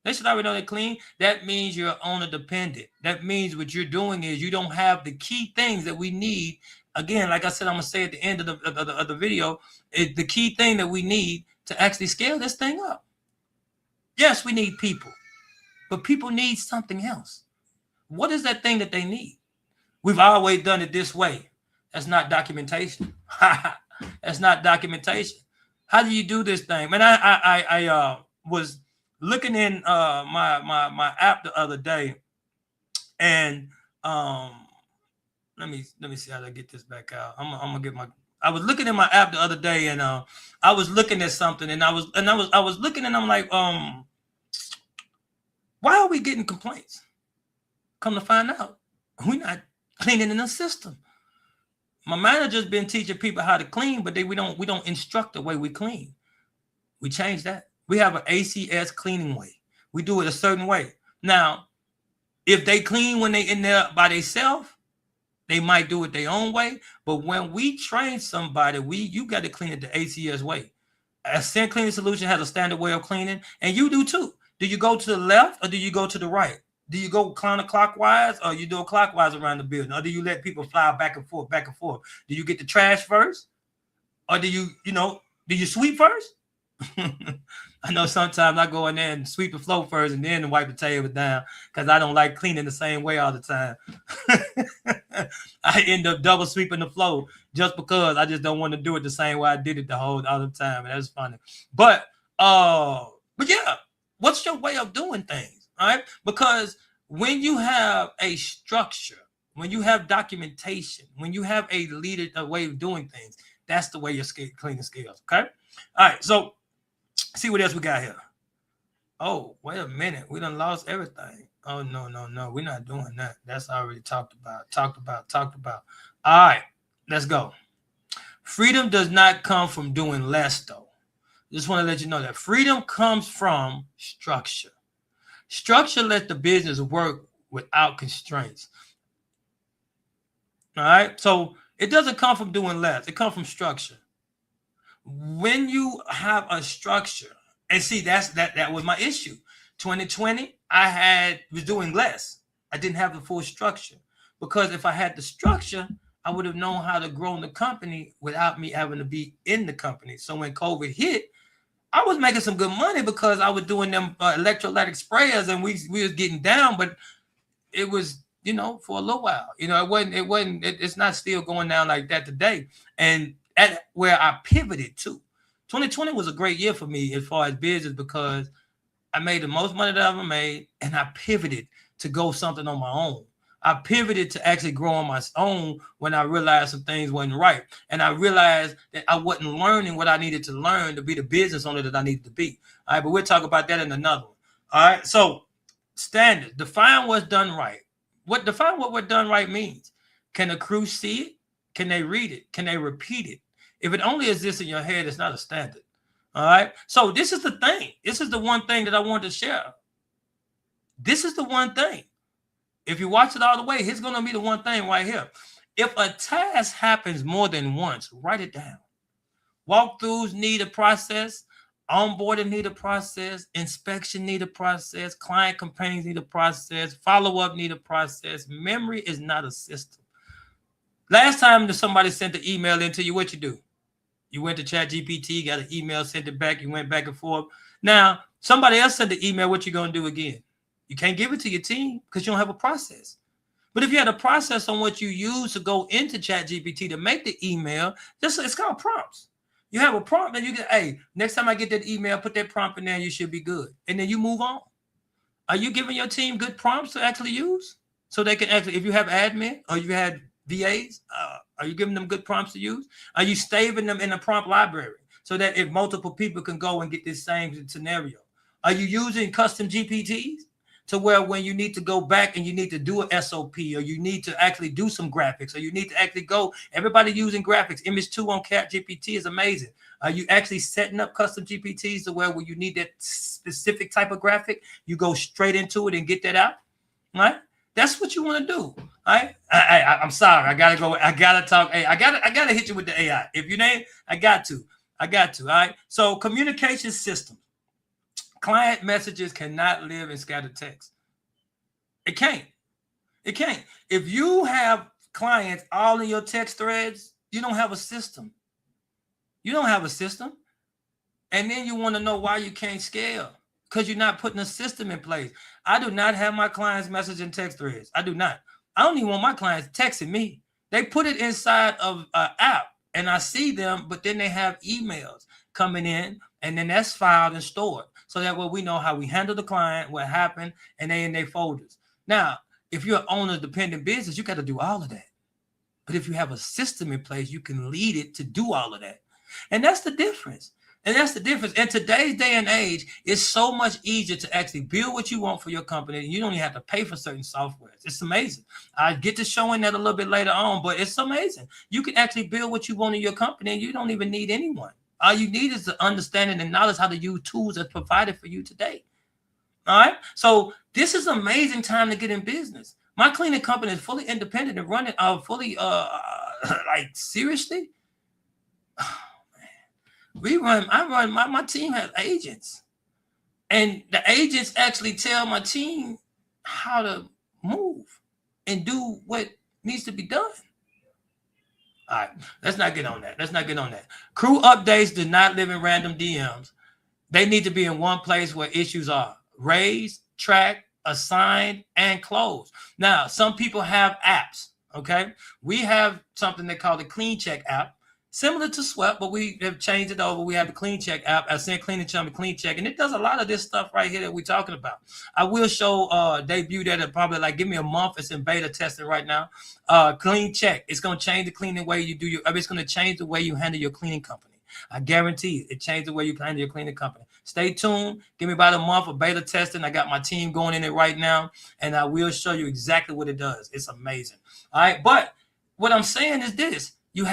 They should already know they clean. That means you're owner dependent. That means what you're doing is you don't have the key things that we need. Again, like I said, I'm gonna say at the end of the video, the key thing that we need to actually scale this thing up. Yes, we need people, but people need something else. What is that thing that they need? We've always done it this way. That's not documentation. That's not documentation. How do you do this thing? Man, I was looking in my app the other day, and let me see how to get this back out. I'm gonna get my. I was looking in my app the other day, and I was looking at something, and I was looking, and I'm like, why are we getting complaints? Come to find out, we're not cleaning in the system. My manager's been teaching people how to clean, but we don't instruct the way we clean. We changed that. We have an ACS cleaning way. We do it a certain way. Now, if they clean when they in there by themselves, they might do it their own way. But when we train somebody, you got to clean it the ACS way. Ascent Cleaning Solution has a standard way of cleaning, and you do too. Do you go to the left or do you go to the right? Do you go counterclockwise or you do it clockwise around the building? Or do you let people fly back and forth, back and forth? Do you get the trash first? Or do you sweep first? I know sometimes I go in there and sweep the floor first and then wipe the table down because I don't like cleaning the same way all the time. I end up double sweeping the floor just because I just don't want to do it the same way I did it all the time. And that's funny. But yeah, what's your way of doing things? All right, because when you have a structure, when you have documentation, when you have a leader, a way of doing things, that's the way your cleaning skills. Okay. All right. So see what else we got here. Oh, wait a minute. We done lost everything. Oh, no. We're not doing that. That's already talked about. All right. Let's go. Freedom does not come from doing less, though. Just want to let you know that freedom comes from structure. Structure lets the business work without constraints. All right. So it doesn't come from doing less. It comes from structure. When you have a structure, and see, that was my issue. 2020, I was doing less. I didn't have the full structure because if I had the structure, I would have known how to grow in the company without me having to be in the company. So when COVID hit, I was making some good money because I was doing them electrolytic sprayers and we was getting down, but it was, for a little while, it's not still going down like that today. And at where I pivoted to. 2020 was a great year for me as far as business because I made the most money that I ever made and I pivoted to go something on my own. I pivoted to actually grow on my own when I realized some things wasn't right. And I realized that I wasn't learning what I needed to learn to be the business owner that I needed to be. All right, but we'll talk about that in another one. All right, so standards. Define what's done right. Define what done right means. Can a crew see it? Can they read it? Can they repeat it? If it only exists in your head, it's not a standard. All right, so this is the thing. This is the one thing that I wanted to share. This is the one thing. If you watch it all the way, here's going to be the one thing right here. If a task happens more than once, write it down. Walkthroughs need a process. Onboarding need a process. Inspection need a process. Client campaigns need a process. Follow-up need a process. Memory is not a system. Last time that somebody sent the email into you, what you do? You went to ChatGPT, got an email, sent it back. You went back and forth. Now, somebody else sent the email. What you going to do again? You can't give it to your team because you don't have a process. But if you had a process on what you use to go into ChatGPT to make the email, it's called prompts. You have a prompt and you get, hey, next time I get that email, put that prompt in there and you should be good. And then you move on. Are you giving your team good prompts to actually use? so they can actually, if you have admin or you had VAs, are you giving them good prompts to use? Are you saving them in a prompt library so that if multiple people can go and get this same scenario? Are you using custom GPTs to where when you need to go back and you need to do an SOP, or you need to actually do some graphics, or you need to actually go, everybody using graphics, image 2 on Cat GPT is amazing. Are you actually setting up custom GPTs to where when you need that specific type of graphic, you go straight into it and get that out? Right? That's what you want to do. Right? I'm sorry. I gotta go. I gotta talk. Hey, I gotta hit you with the AI. If you name, I got to. All right. So communication system. Client messages cannot live in scattered text. It can't. It can't. If you have clients all in your text threads, you don't have a system. You don't have a system. And then you want to know why you can't scale, because you're not putting a system in place. I do not have my clients messaging text threads. I do not. I don't even want my clients texting me. They put it inside of an app and I see them, but then they have emails coming in and then that's filed and stored. So that way we know how we handle the client, what happened, and they in their folders. Now, if you're an owner-dependent business, you got to do all of that. But if you have a system in place, you can lead it to do all of that. And that's the difference. And that's the difference. In today's day and age, it's so much easier to actually build what you want for your company. And you don't even have to pay for certain softwares. It's amazing. I get to showing that a little bit later on, but it's amazing. You can actually build what you want in your company and you don't even need anyone. All you need is the understanding and knowledge how to use tools that's provided for you today. All right. So this is an amazing time to get in business. My cleaning company is fully independent and running fully like seriously. My team has agents, and the agents actually tell my team how to move and do what needs to be done. All right, let's not get on that. Crew updates do not live in random DMs. They need to be in one place where issues are raised, tracked, assigned, and closed. Now, some people have apps. Okay, we have something they call the Clean Check app. Similar to Swept, but we have changed it over. We have the Clean Check app. I sent Clean and Clean Check, and it does a lot of this stuff right here that we're talking about. I will show debut that in probably like give me a month. It's in beta testing right now. Clean Check. It's going to change the cleaning way you do your. It's going to change the way you handle your cleaning company. I guarantee it changed the way you handle your cleaning company. Stay tuned. Give me about a month of beta testing. I got my team going in it right now, and I will show you exactly what it does. It's amazing. All right, but what I'm saying is this. You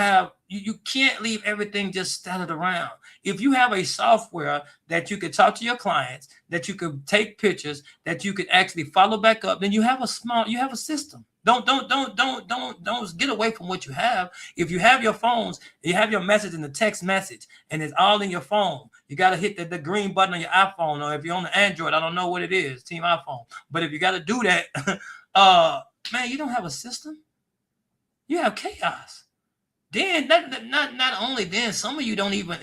can't leave everything just scattered around. If you have a software that you could talk to your clients, that you could take pictures, that you could actually follow back up, then you have a system. Don't get away from what you have. If you have your phones, you have your message in the text message, and it's all in your phone. You got to hit the green button on your iPhone, or if you're on the Android, I don't know what it is, Team iPhone. But if you got to do that, man, you don't have a system. You have chaos. Then not only then, some of you don't even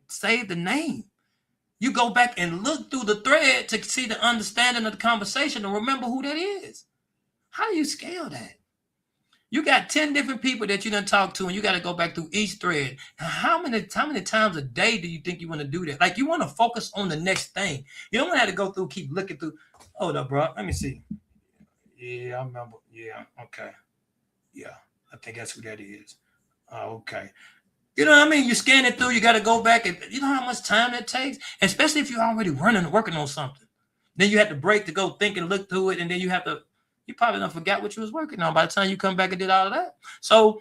save the name. You go back and look through the thread to see the understanding of the conversation and remember who that is. How do you scale that? You got 10 different people that you done talk to, and you got to go back through each thread. How many times a day do you think you want to do that? Like, you want to focus on the next thing. You don't want to have to go through, keep looking through. Hold up, bro. Let me see. Yeah, I remember. Yeah, okay. Yeah, I think that's who that is. Okay. You know what I mean? You scan it through, you got to go back, and you know how much time that takes? Especially if you're already working on something. Then you have to break to go think and look through it, and then you probably don't forget what you was working on by the time you come back and did all of that. So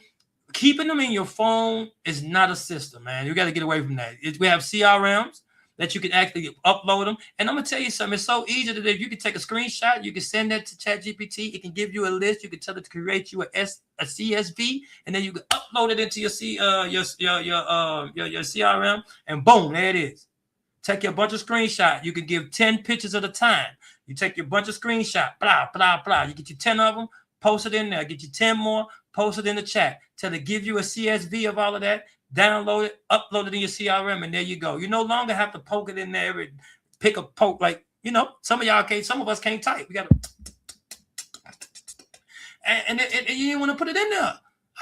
keeping them in your phone is not a system, man. You got to get away from that. We have CRMs that you can actually upload them. And I'm going to tell you something. It's so easy to do. You can take a screenshot. You can send that to ChatGPT. It can give you a list. You can tell it to create you a CSV, and then you can upload it into your CRM, and boom, there it is. Take your bunch of screenshots. You can give 10 pictures at a time. You take your bunch of screenshots, blah, blah, blah. You get you 10 of them, post it in there. Get you 10 more, post it in the chat. Tell it, give you a CSV of all of that. Download it, upload it in your CRM, and there you go. You no longer have to poke it in there and pick a poke. Like, you know, some of us can't type. We got to, and you didn't want to put it in there.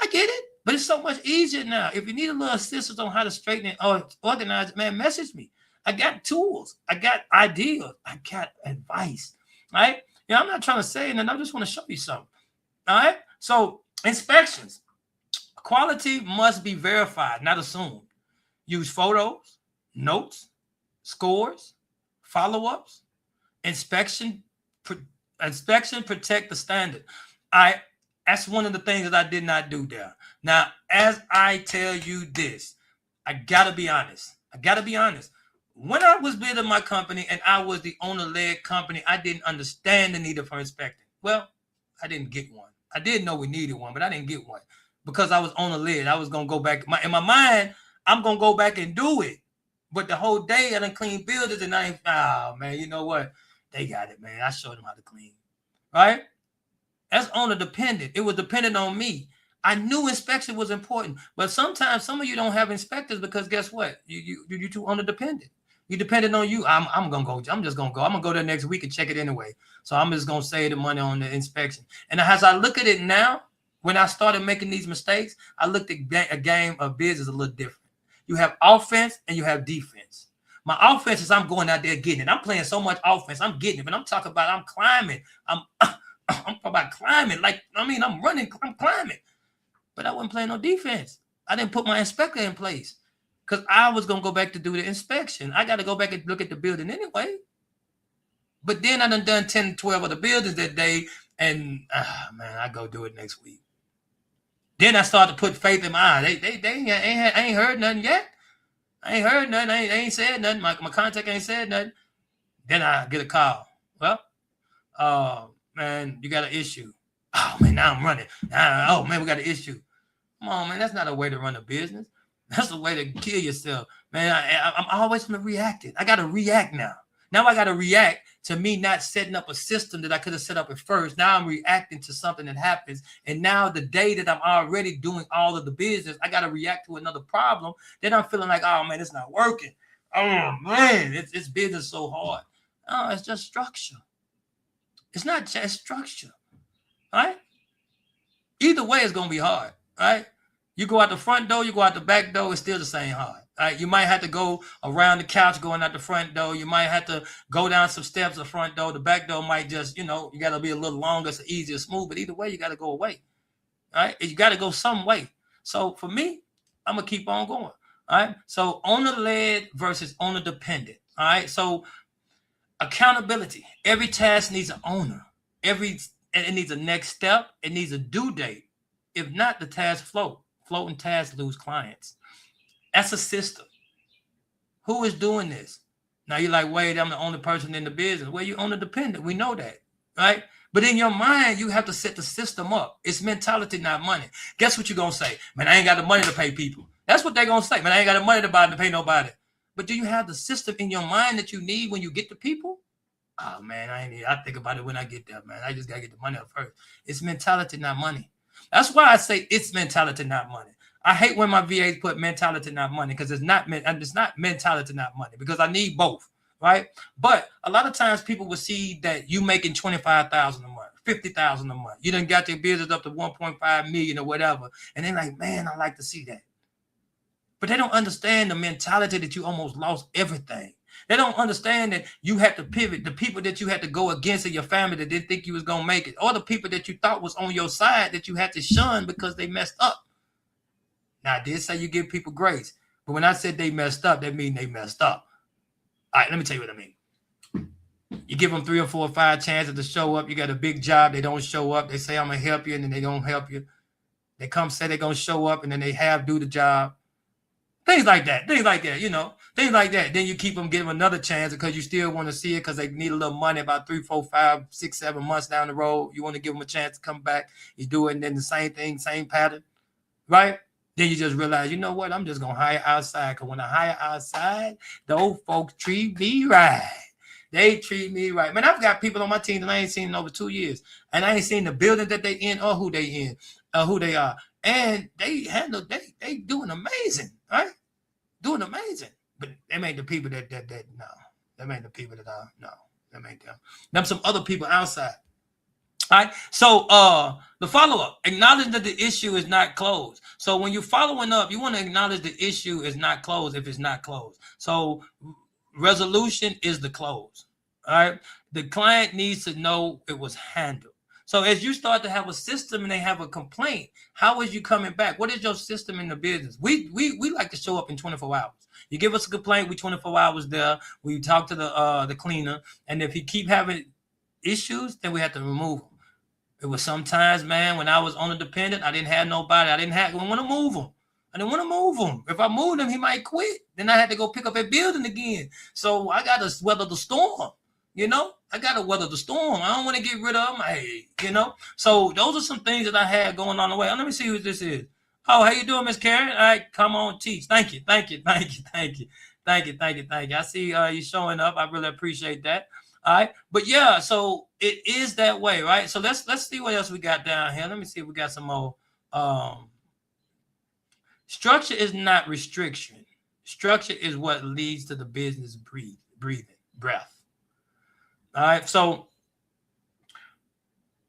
I get it, but it's so much easier now. If you need a little assistance on how to straighten it or organize it, man, message me. I got tools. I got ideas. I got advice, right? Yeah, I'm not trying to say it, and I just want to show you something. All right. So inspections, quality must be verified, not assumed. Use photos, notes, scores, follow-ups, inspection, inspection protect the standard. That's one of the things that I did not do there. Now, as I tell you this, I gotta be honest. I gotta be honest. When I was building my company and I was the owner-led company, I didn't understand the need for inspecting. Well, I didn't get one. I did know we needed one, but I didn't get one because I was owner-led. I was gonna go back in my mind. I'm gonna go back and do it. But the whole day I done clean buildings and I ain't, oh man, you know what? They got it, man. I showed them how to clean. Right? That's owner dependent. It was dependent on me. I knew inspection was important, but sometimes some of you don't have inspectors because guess what? You too owner dependent. You dependent on you. I'm gonna go. I'm just gonna go. I'm gonna go there next week and check it anyway. So I'm just gonna save the money on the inspection. And as I look at it now, when I started making these mistakes, I looked at a game of business a little different. You have offense and you have defense. My offense is I'm going out there getting it. I'm playing so much offense. I'm getting it. But I'm talking about I'm climbing. I'm talking about climbing. Like, I mean, I'm running. I'm climbing. But I wasn't playing no defense. I didn't put my inspector in place because I was going to go back to do the inspection. I got to go back and look at the building anyway. But then I done 10, 12 of the buildings that day. And, man, I go do it next week. Then I started to put faith in my eyes. I ain't heard nothing yet. I ain't heard nothing. I ain't said nothing. My contact ain't said nothing. Then I get a call. Well, man, you got an issue. Oh, man, now I'm running. Oh, man, we got an issue. Come on, man, that's not a way to run a business. That's a way to kill yourself. Man, I'm always going to react it. I got to react now. Now I got to react to me not setting up a system that I could have set up at first. Now I'm reacting to something that happens. And now the day that I'm already doing all of the business, I got to react to another problem. Then I'm feeling like, oh, man, it's not working. Oh, man, it's business so hard. Oh, it's just structure. It's not just structure. All right? Either way, it's going to be hard. All right? You go out the front door, you go out the back door, it's still the same hard. All right? You might have to go around the couch going out the front door. You might have to go down some steps the front door. The back door might just, you got to be a little longer, so easier, smooth. But either way, you got to go away. All right? You got to go some way. So for me, I'm going to keep on going. All right? So owner-led versus owner-dependent. All right? So accountability. Every task needs an owner. It needs a next step. It needs a due date. If not, the task float. Floating tasks lose clients. That's a system. Who is doing this? Now you're like, wait, I'm the only person in the business. Well, you're owner dependent. We know that, right? But in your mind, you have to set the system up. It's mentality, not money. Guess what you're going to say? Man, I ain't got the money to pay people. That's what they're going to say. Man, I ain't got the money to pay nobody. But do you have the system in your mind that you need when you get to people? Oh, man, I think about it when I get there, man. I just got to get the money up first. It's mentality, not money. That's why I say it's mentality, not money. I hate when my VAs put mentality, not money, because it's not mentality, not money, because I need both, right? But a lot of times people will see that you making $25,000 a month, $50,000 a month. You done got your business up to 1.5 million or whatever. And they're like, man, I like to see that. But they don't understand the mentality that you almost lost everything. They don't understand that you had to pivot. The people that you had to go against in your family that didn't think you was going to make it, or the people that you thought was on your side that you had to shun because they messed up. Now, I did say you give people grace, but when I said they messed up, that means they messed up. All right, let me tell you what I mean. You give them 3 or 4 or 5 chances to show up. You got a big job. They don't show up. They say, I'm going to help you, and then they don't help you. They come say they're going to show up, and then they do the job. Things like that, things like that. Then you keep them, give them another chance because you still want to see it because they need a little money about 3, 4, 5, 6, 7 months down the road. You want to give them a chance to come back. You do it, and then the same thing, same pattern, right? Then you just realize, you know what? I'm just going to hire outside because when I hire outside, those folks treat me right. They treat me right. Man, I've got people on my team that I ain't seen in over 2 years, and I ain't seen the building that they in or who they in, who they are. And they doing amazing, right? Doing amazing. But them ain't the people that no. Them ain't the people that are, no. Them ain't them. Them some other people outside. All right. So the follow-up, acknowledge that the issue is not closed. So when you're following up, you want to acknowledge the issue is not closed if it's not closed. So resolution is the close. All right. the client needs to know it was handled. So as you start to have a system and they have a complaint, how is you coming back? What is your system in the business? We like to show up in 24 hours. You give us a complaint, we 24 hours there. We talk to the cleaner, and if he keep having issues, then we have to remove him. It was sometimes, man, when I was on a dependent, I didn't have nobody. I didn't want to move him. I didn't want to move him. If I moved him, he might quit. Then I had to go pick up a building again. So I got to weather the storm. You know, I got to weather the storm. I don't want to get rid of him. Hey, you know. So those are some things that I had going on the way. Let me see who this is. Oh, how you doing, Miss Karen? All right, come on, teach. Thank you. I see you showing up. I really appreciate that. All right, but yeah, so it is that way, right? So let's see what else we got down here. Let me see if we got some more. Structure is not restriction. Structure is what leads to the business breath. All right, so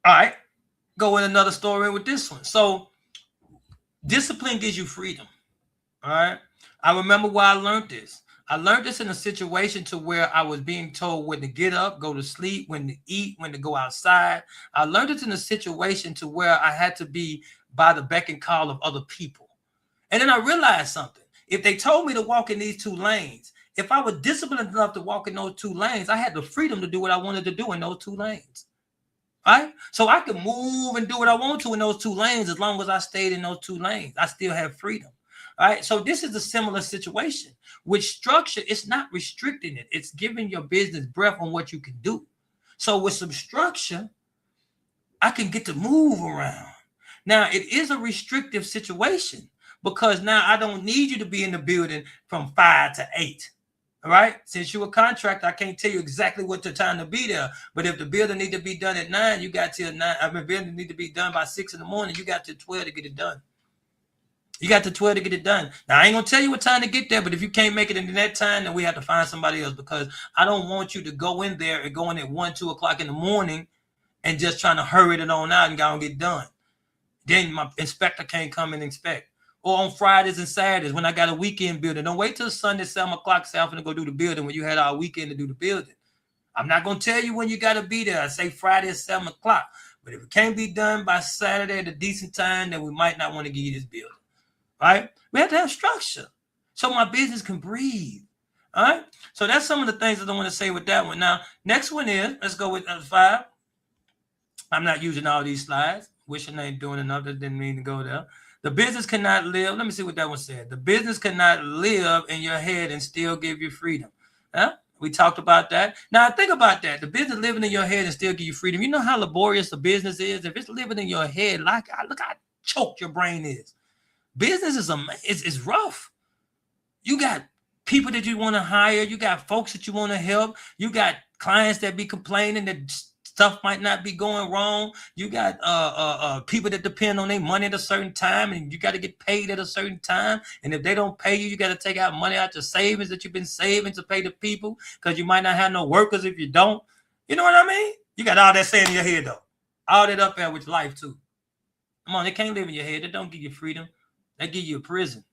all right, go with another story with this one. So discipline gives you freedom. All right, I remember why I learned this. I learned this in a situation to where I was being told when to get up, go to sleep, when to eat, when to go outside. I learned it in a situation to where I had to be by the beck and call of other people. And then I realized something. If they told me to walk in these two lanes, if I was disciplined enough to walk in those two lanes, I had the freedom to do what I wanted to do in those two lanes. Right? So I could move and do what I want to in those two lanes as long as I stayed in those two lanes. I still have freedom. All right. So this is a similar situation. With structure, it's not restricting it. It's giving your business breath on what you can do. So with some structure, I can get to move around. Now, it is a restrictive situation because now I don't need you to be in the building from 5 to 8. All right. Since you're a contractor, I can't tell you exactly what the time to be there. But if the building need to be done at 9, you got till 9. I mean, building need to be done by 6 in the morning. You got till 12 to get it done. You got to 12 to get it done. Now, I ain't going to tell you what time to get there, but if you can't make it in that time, then we have to find somebody else because I don't want you to go in there and go in at 1, 2 o'clock in the morning and just trying to hurry it on out and go and get done. Then my inspector can't come and inspect. Or on Fridays and Saturdays when I got a weekend building. Don't wait till Sunday, 7 o'clock, say I'm going to go do the building when you had our weekend to do the building. I'm not going to tell you when you got to be there. I say Friday at 7 o'clock. But if it can't be done by Saturday at a decent time, then we might not want to give you this building. Right? We have to have structure so my business can breathe. All right. So that's some of the things that I want to say with that one. Now, next one is, let's go with 5. I'm not using all these slides. Wishing I ain't doing enough. That didn't mean to go there. The business cannot live. Let me see what that one said. The business cannot live in your head and still give you freedom. Huh? We talked about that. Now, think about that. The business living in your head and still give you freedom. You know how laborious the business is? If it's living in your head, look how choked your brain is. Business is rough. You got people that you want to hire. You got folks that you want to help. You got clients that be complaining that stuff might not be going wrong. You got people that depend on their money at a certain time, and you got to get paid at a certain time. And if they don't pay you, you got to take out money out your savings that you've been saving to pay the people because you might not have no workers if you don't. You know what I mean? You got all that saying in your head, though. All that up there with life, too. Come on, they can't live in your head. They don't give you freedom. They give you a prison.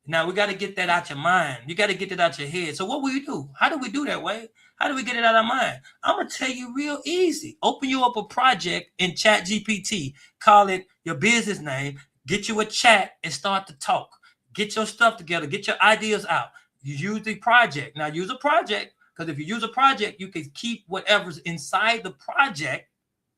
Now, we got to get that out your mind. You got to get it out your head. So what will you do? How do we do that, Wade? How do we get it out of our mind? I'm going to tell you real easy. Open you up a project in ChatGPT. Call it your business name. Get you a chat and start to talk. Get your stuff together. Get your ideas out. You use the project. Now, use a project because if you use a project, you can keep whatever's inside the project,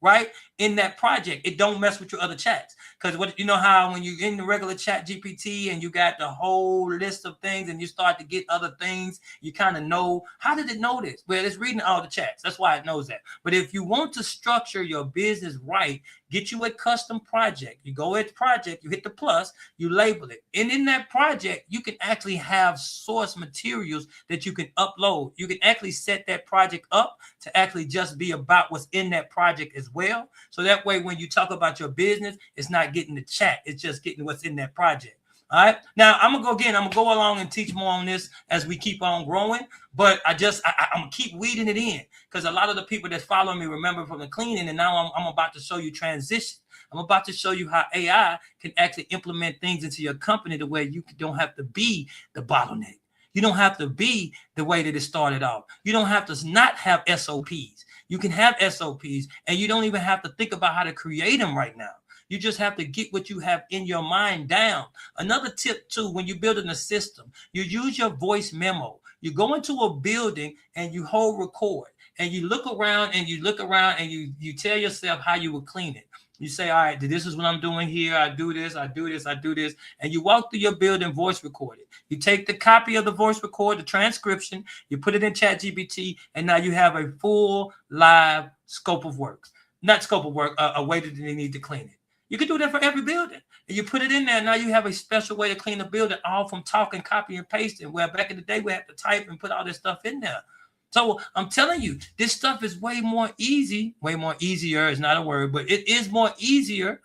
right, in that project. It don't mess with your other chats. Because what you know how when you're in the regular chat GPT and you got the whole list of things and you start to get other things, you kind of know, how did it know this? Well, it's reading all the chats. That's why it knows that. But if you want to structure your business right, get you a custom project. You go at the project, you hit the plus, you label it. And in that project, you can actually have source materials that you can upload. You can actually set that project up to actually just be about what's in that project as well. So that way, when you talk about your business, it's not getting the chat. It's just getting what's in that project. All right. Now, I'm going to go along and teach more on this as we keep on growing. But I'm going to keep weeding it in because a lot of the people that follow me remember from the cleaning. And now I'm about to show you transition. I'm about to show you how AI can actually implement things into your company the way you don't have to be the bottleneck. You don't have to be the way that it started off. You don't have to not have SOPs. You can have SOPs, and you don't even have to think about how to create them right now. You just have to get what you have in your mind down. Another tip too, when you're building a system, you use your voice memo. You go into a building and you hold record, and you look around and you tell yourself how you would clean it. You say, all right, this is what I'm doing here. I do this, I do this, I do this. And you walk through your building, voice record it. You take the copy of the voice record, the transcription, you put it in ChatGPT, and now you have a full live scope of work. Not scope of work, a way that they need to clean it. You can do that for every building. And you put it in there. Now you have a special way to clean the building, all from talking, copy, and pasting. Where back in the day, we had to type and put all this stuff in there. So I'm telling you, this stuff is way more easy. Way more easier is not a word, but it is more easier.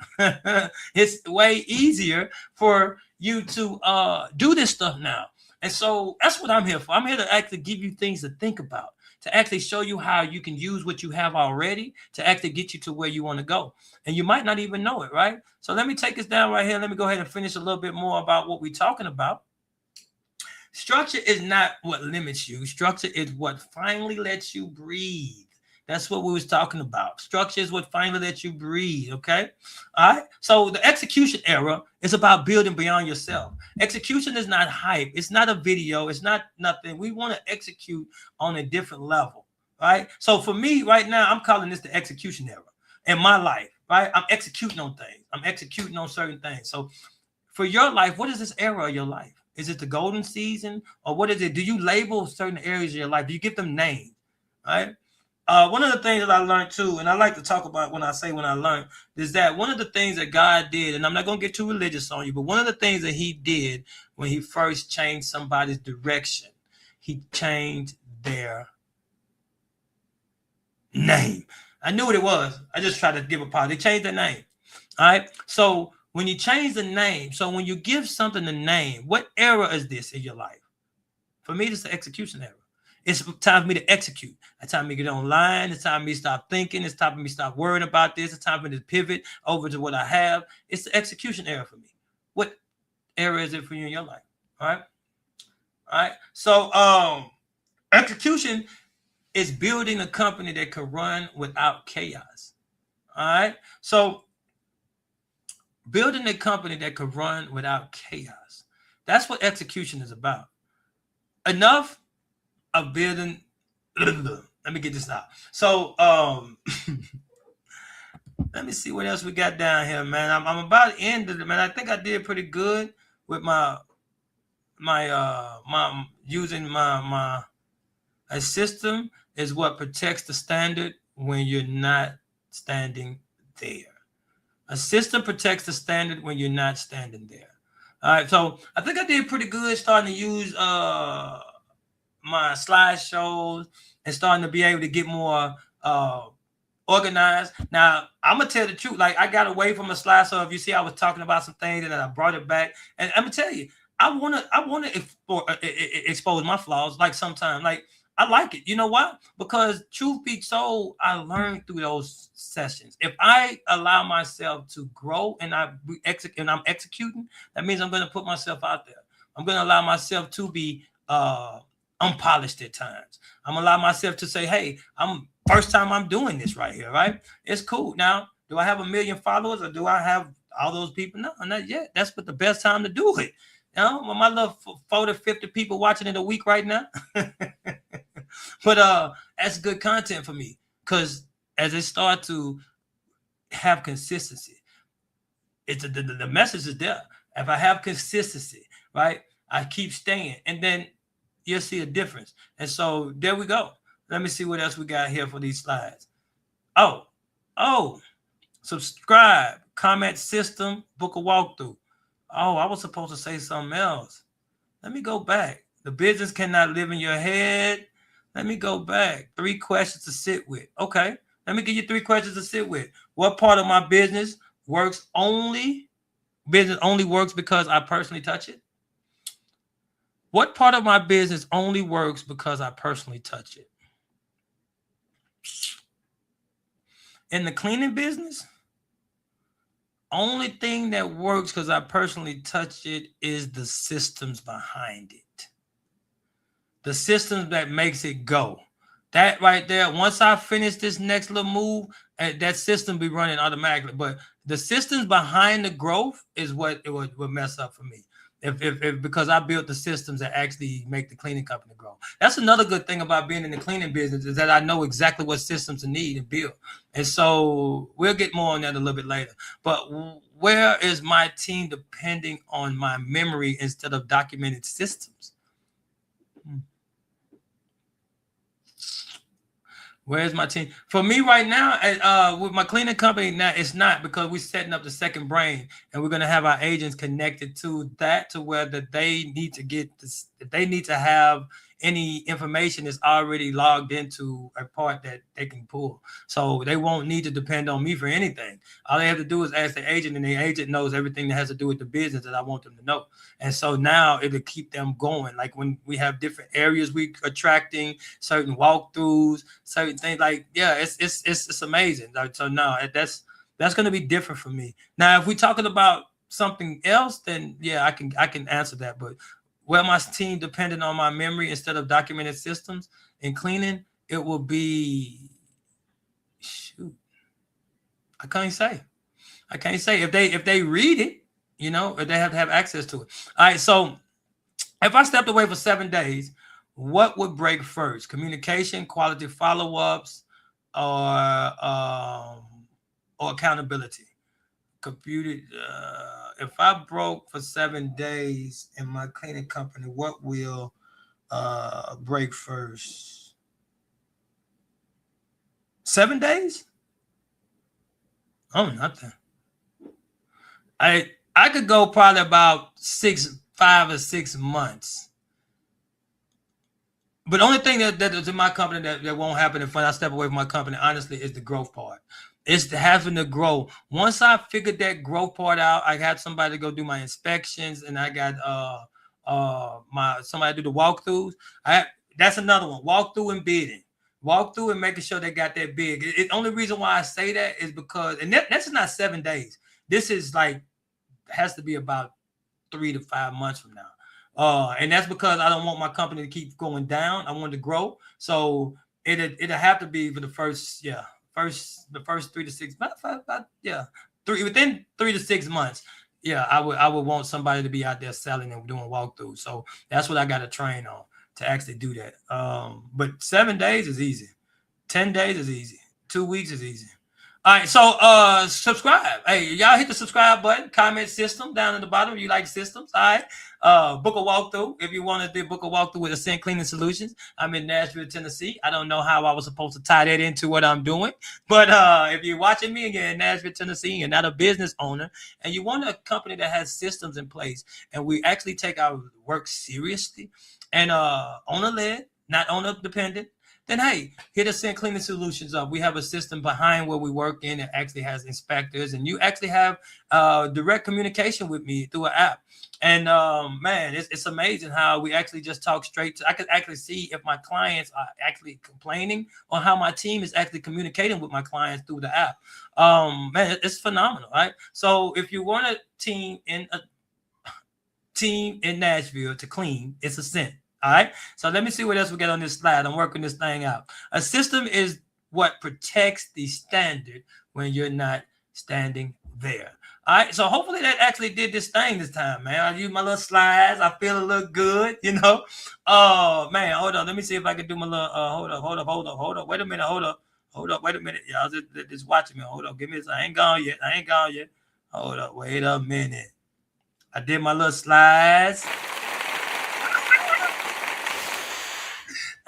It's way easier for you to do this stuff now. And so that's what I'm here for. I'm here to actually give you things to think about, to actually show you how you can use what you have already to actually get you to where you want to go. And you might not even know it, right? So let me take us down right here. Let me go ahead and finish a little bit more about what we're talking about. Structure is not what limits you. Structure is what finally lets you breathe. That's what we was talking about. Structure is what finally lets you breathe, okay? All right? So the execution era is about building beyond yourself. Execution is not hype. It's not a video. It's not nothing. We want to execute on a different level, right? So for me right now, I'm calling this the execution era in my life, right? I'm executing on things. I'm executing on certain things. So for your life, what is this era of your life? Is it the golden season, or what is it? Do you label certain areas of your life? Do you give them names, right? One of the things that I learned too, and I like to talk about when I learned, is that one of the things that God did, and I'm not going to get too religious on you, but one of the things that he did when he first changed somebody's direction, he changed their name. I knew what it was. I just tried to give a part. They changed their name. All right. So when you change the name, so when you give something a name, what era is this in your life? For me, it's the execution era. It's time for me to execute. It's time for me to get online. It's time for me to stop thinking. It's time for me to stop worrying about this. It's time for me to pivot over to what I have. It's the execution era for me. What era is it for you in your life? All right. All right. So execution is building a company that can run without chaos. All right. So building a company that can run without chaos. That's what execution is about. Enough of building. Let me get this out. So let me see what else we got down here, man. I'm about to end it, man. I think I did pretty good with my using my a system is what protects the standard when you're not standing there. A system protects the standard when you're not standing there. All right, so I think I did pretty good starting to use my slideshows and starting to be able to get more organized. Now, I'm gonna tell the truth. Like, I got away from a slideshow. If you see, I was talking about some things and then I brought it back. And I'm gonna tell you, I wanna expose my flaws. Like sometimes, like I like it. You know why? Because truth be told, I learned through those sessions. If I allow myself to grow and I'm executing, that means I'm going to put myself out there. I'm going to allow myself to be unpolished at times. I'm going to allow myself to say, hey, first time I'm doing this right here, right? It's cool. Now, do I have 1 million followers or do I have all those people? No, not yet. That's but the best time to do it. You know, my little 40, 50 people watching it a week right now. But that's good content for me because as it start to have consistency, it's the message is there. If I have consistency, right, I keep staying, and then you'll see a difference. And so there we go. Let me see what else we got here for these slides. Oh, subscribe, comment system, book a walkthrough. Oh, I was supposed to say something else. Let me go back. The business cannot live in your head. Let me go back. 3 questions to sit with. Okay. Let me give you 3 questions to sit with. What part of my business only works because I personally touch it? What part of my business only works because I personally touch it? In the cleaning business, only thing that works because I personally touch it is the systems behind it. The systems that makes it go. That right there, once I finish this next little move, that system be running automatically. But the systems behind the growth is what it would mess up for me. If because I built the systems that actually make the cleaning company grow. That's another good thing about being in the cleaning business is that I know exactly what systems to need and build. And so we'll get more on that a little bit later. But where is my team depending on my memory instead of documented systems? Where's my team? For me right now, with my cleaning company, now it's not because we're setting up the second brain, and we're gonna have our agents connected to that to where that they need to get this, they need to have any information that's already logged into a part that they can pull. So they won't need to depend on me for anything. All they have to do is ask the agent, and the agent knows everything that has to do with the business that I want them to know. And so now it'll keep them going. Like when we have different areas we attracting, certain walkthroughs, certain things. Like, yeah, it's amazing. Like, so no, that's going to be different for me. Now, if we're talking about something else, then yeah, I can answer that. But where my team dependent on my memory instead of documented systems and cleaning, it will be shoot. I can't say. I can't say if they read it, you know, if they have to have access to it. All right, so if I stepped away for 7 days, what would break first? Communication, quality follow-ups, or accountability? Computed. If I broke for 7 days in my cleaning company, what will break first? 7 days? Oh, nothing. I could go probably about 5 or 6 months. But the only thing that is in my company that won't happen if I step away from my company, honestly, is the growth part. It's the having to grow. Once I figured that growth part out, I had somebody to go do my inspections, and I got my somebody to do the walkthroughs. That's another one. Walkthrough and bidding. Walkthrough and making sure they got that big. The only reason why I say that is because, and that's not 7 days. This is like has to be about 3 to 5 months from now. And that's because I don't want my company to keep going down. I want to grow. So it'll have to be for the first, the first 3 to 6, yeah, within 3 to 6 months. Yeah, I would want somebody to be out there selling and doing walkthroughs. So that's what I got to train on to actually do that. But 7 days is easy. 10 days is easy. 2 weeks is easy. All right, so subscribe. Hey, y'all hit the subscribe button, comment system down at the bottom if you like systems. All right. Book a walkthrough if you want to book a walkthrough with Ascent Cleaning Solutions. I'm in Nashville, Tennessee. I don't know how I was supposed to tie that into what I'm doing, but if you're watching me and you're in Nashville, Tennessee, and you're not a business owner, and you want a company that has systems in place, and we actually take our work seriously and owner-led, not owner-dependent, then hey, hit Ascent Cleaning Solutions up. We have a system behind where we work in that actually has inspectors, and you actually have direct communication with me through an app. And man, it's amazing how we actually just talk straight to. I could actually see if my clients are actually complaining or how my team is actually communicating with my clients through the app. Man, it's phenomenal, right? So if you want a team in Nashville to clean, it's Ascent. All right. So let me see what else we got on this slide. I'm working this thing out. A system is what protects the standard when you're not standing there. All right. So hopefully that actually did this thing this time, man. I used my little slides. I feel a little good, you know. Oh man, hold on. Let me see if I can do my little hold up. Wait a minute. Hold up. Wait a minute. Y'all just watching me. Hold up. Give me this. I ain't gone yet. Hold up. Wait a minute. I did my little slides.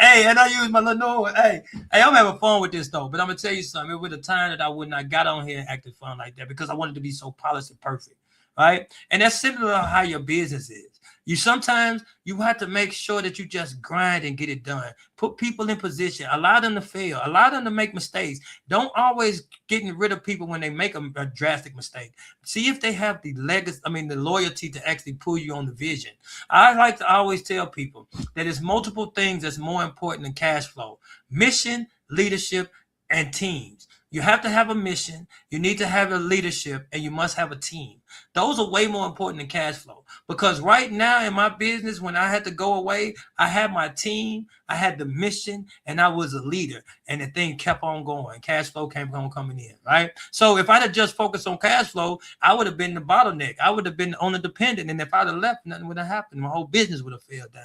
Hey, and I use my little noise. Hey, I'm having fun with this though. But I'm gonna tell you something. It was a time that I would not got on here and acted fun like that because I wanted to be so polished and perfect, right? And that's similar to how your business is. You sometimes you have to make sure that you just grind and get it done. Put people in position. Allow them to fail. Allow them to make mistakes. Don't always getting rid of people when they make a drastic mistake. See if they have the the loyalty to actually pull you on the vision. I like to always tell people that there's multiple things that's more important than cash flow: mission, leadership, and teams. You have to have a mission. You need to have a leadership, and you must have a team. Those are way more important than cash flow. Because right now in my business, when I had to go away, I had my team, I had the mission, and I was a leader. And the thing kept on going. Cash flow kept on coming in, right? So if I'd have just focused on cash flow, I would have been the bottleneck. I would have been owner dependent. And if I'd have left, nothing would have happened. My whole business would have failed down.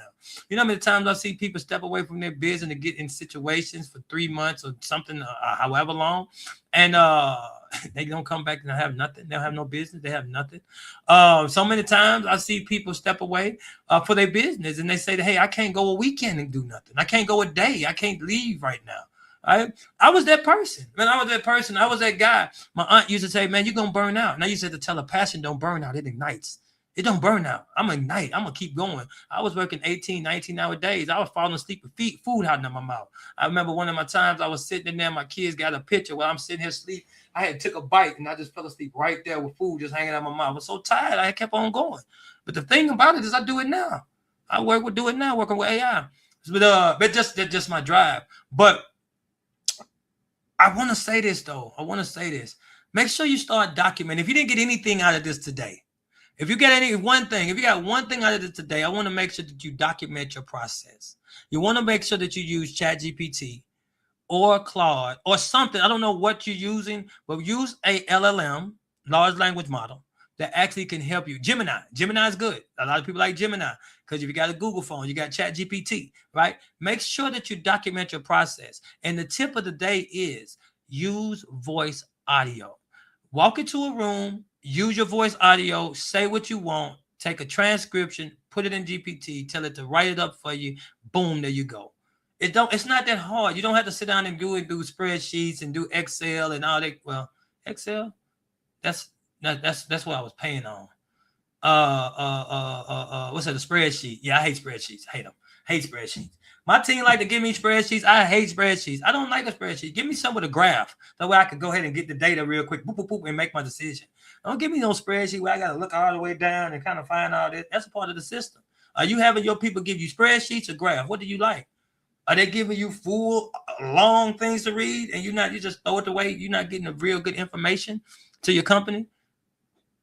You know how many times I see people step away from their business and get in situations for 3 months or something, however long, and they don't come back and have nothing. They don't have no business. They have nothing. So many times I see people step away for their business, and they say, "Hey, I can't go a weekend and do nothing. I can't go a day. I can't leave right now." I was that person. Man, I was that person. I was that guy. My aunt used to say, "Man, you're gonna burn out." And I used to tell her, "Passion don't burn out. It ignites. It don't burn out. I'm ignite. I'm gonna keep going." I was working 18, 19-hour days. I was falling asleep with food out of my mouth. I remember one of my times I was sitting in there, my kids got a picture while I'm sitting here asleep. I had took a bite and I just fell asleep right there with food just hanging out of my mouth. I was so tired, I kept on going. But the thing about it is I do it now. I do it now, working with AI. But that's just my drive. But I want to say this though. Make sure you start documenting. If you didn't get anything out of this today, if you got one thing out of this today, I want to make sure that you document your process. You want to make sure that you use ChatGPT or Claude or something. I don't know what you're using, but use a LLM, large language model, that actually can help you. Gemini is good. A lot of people like Gemini because if you got a Google phone, you got ChatGPT, right? Make sure that you document your process. And the tip of the day is use voice audio. Walk into a room, use your voice audio, say what you want, take a transcription, put it in GPT, tell it to write it up for you. Boom, there you go. It's not that hard. You don't have to sit down and do spreadsheets and do Excel and all that. Well, Excel, that's what I was paying on. What's that? A spreadsheet? Yeah, I hate spreadsheets. I hate spreadsheets. My team like to give me spreadsheets. I hate spreadsheets. I don't like a spreadsheet. Give me some with a graph. That way I can go ahead and get the data real quick, boop, boop, boop, and make my decision. Don't give me no spreadsheet where I got to look all the way down and kind of find all this. That's a part of the system. Are you having your people give you spreadsheets or graph? What do you like? Are they giving you full, long things to read and you just throw it away? You're not getting the real good information to your company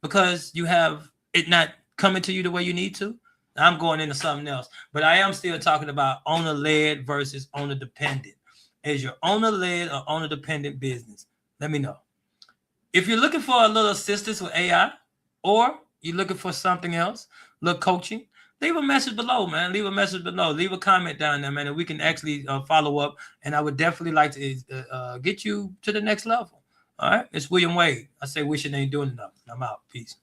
because you have it not coming to you the way you need to? I'm going into something else, but I am still talking about owner-led versus owner-dependent. Is your owner-led or owner-dependent business? Let me know. If you're looking for a little assistance with AI or you're looking for something else, little coaching, leave a message below, man. Leave a message below. Leave a comment down there, man, and we can actually follow up. And I would definitely like to get you to the next level. All right? It's William Wade. I say wishing ain't doing enough. I'm out. Peace.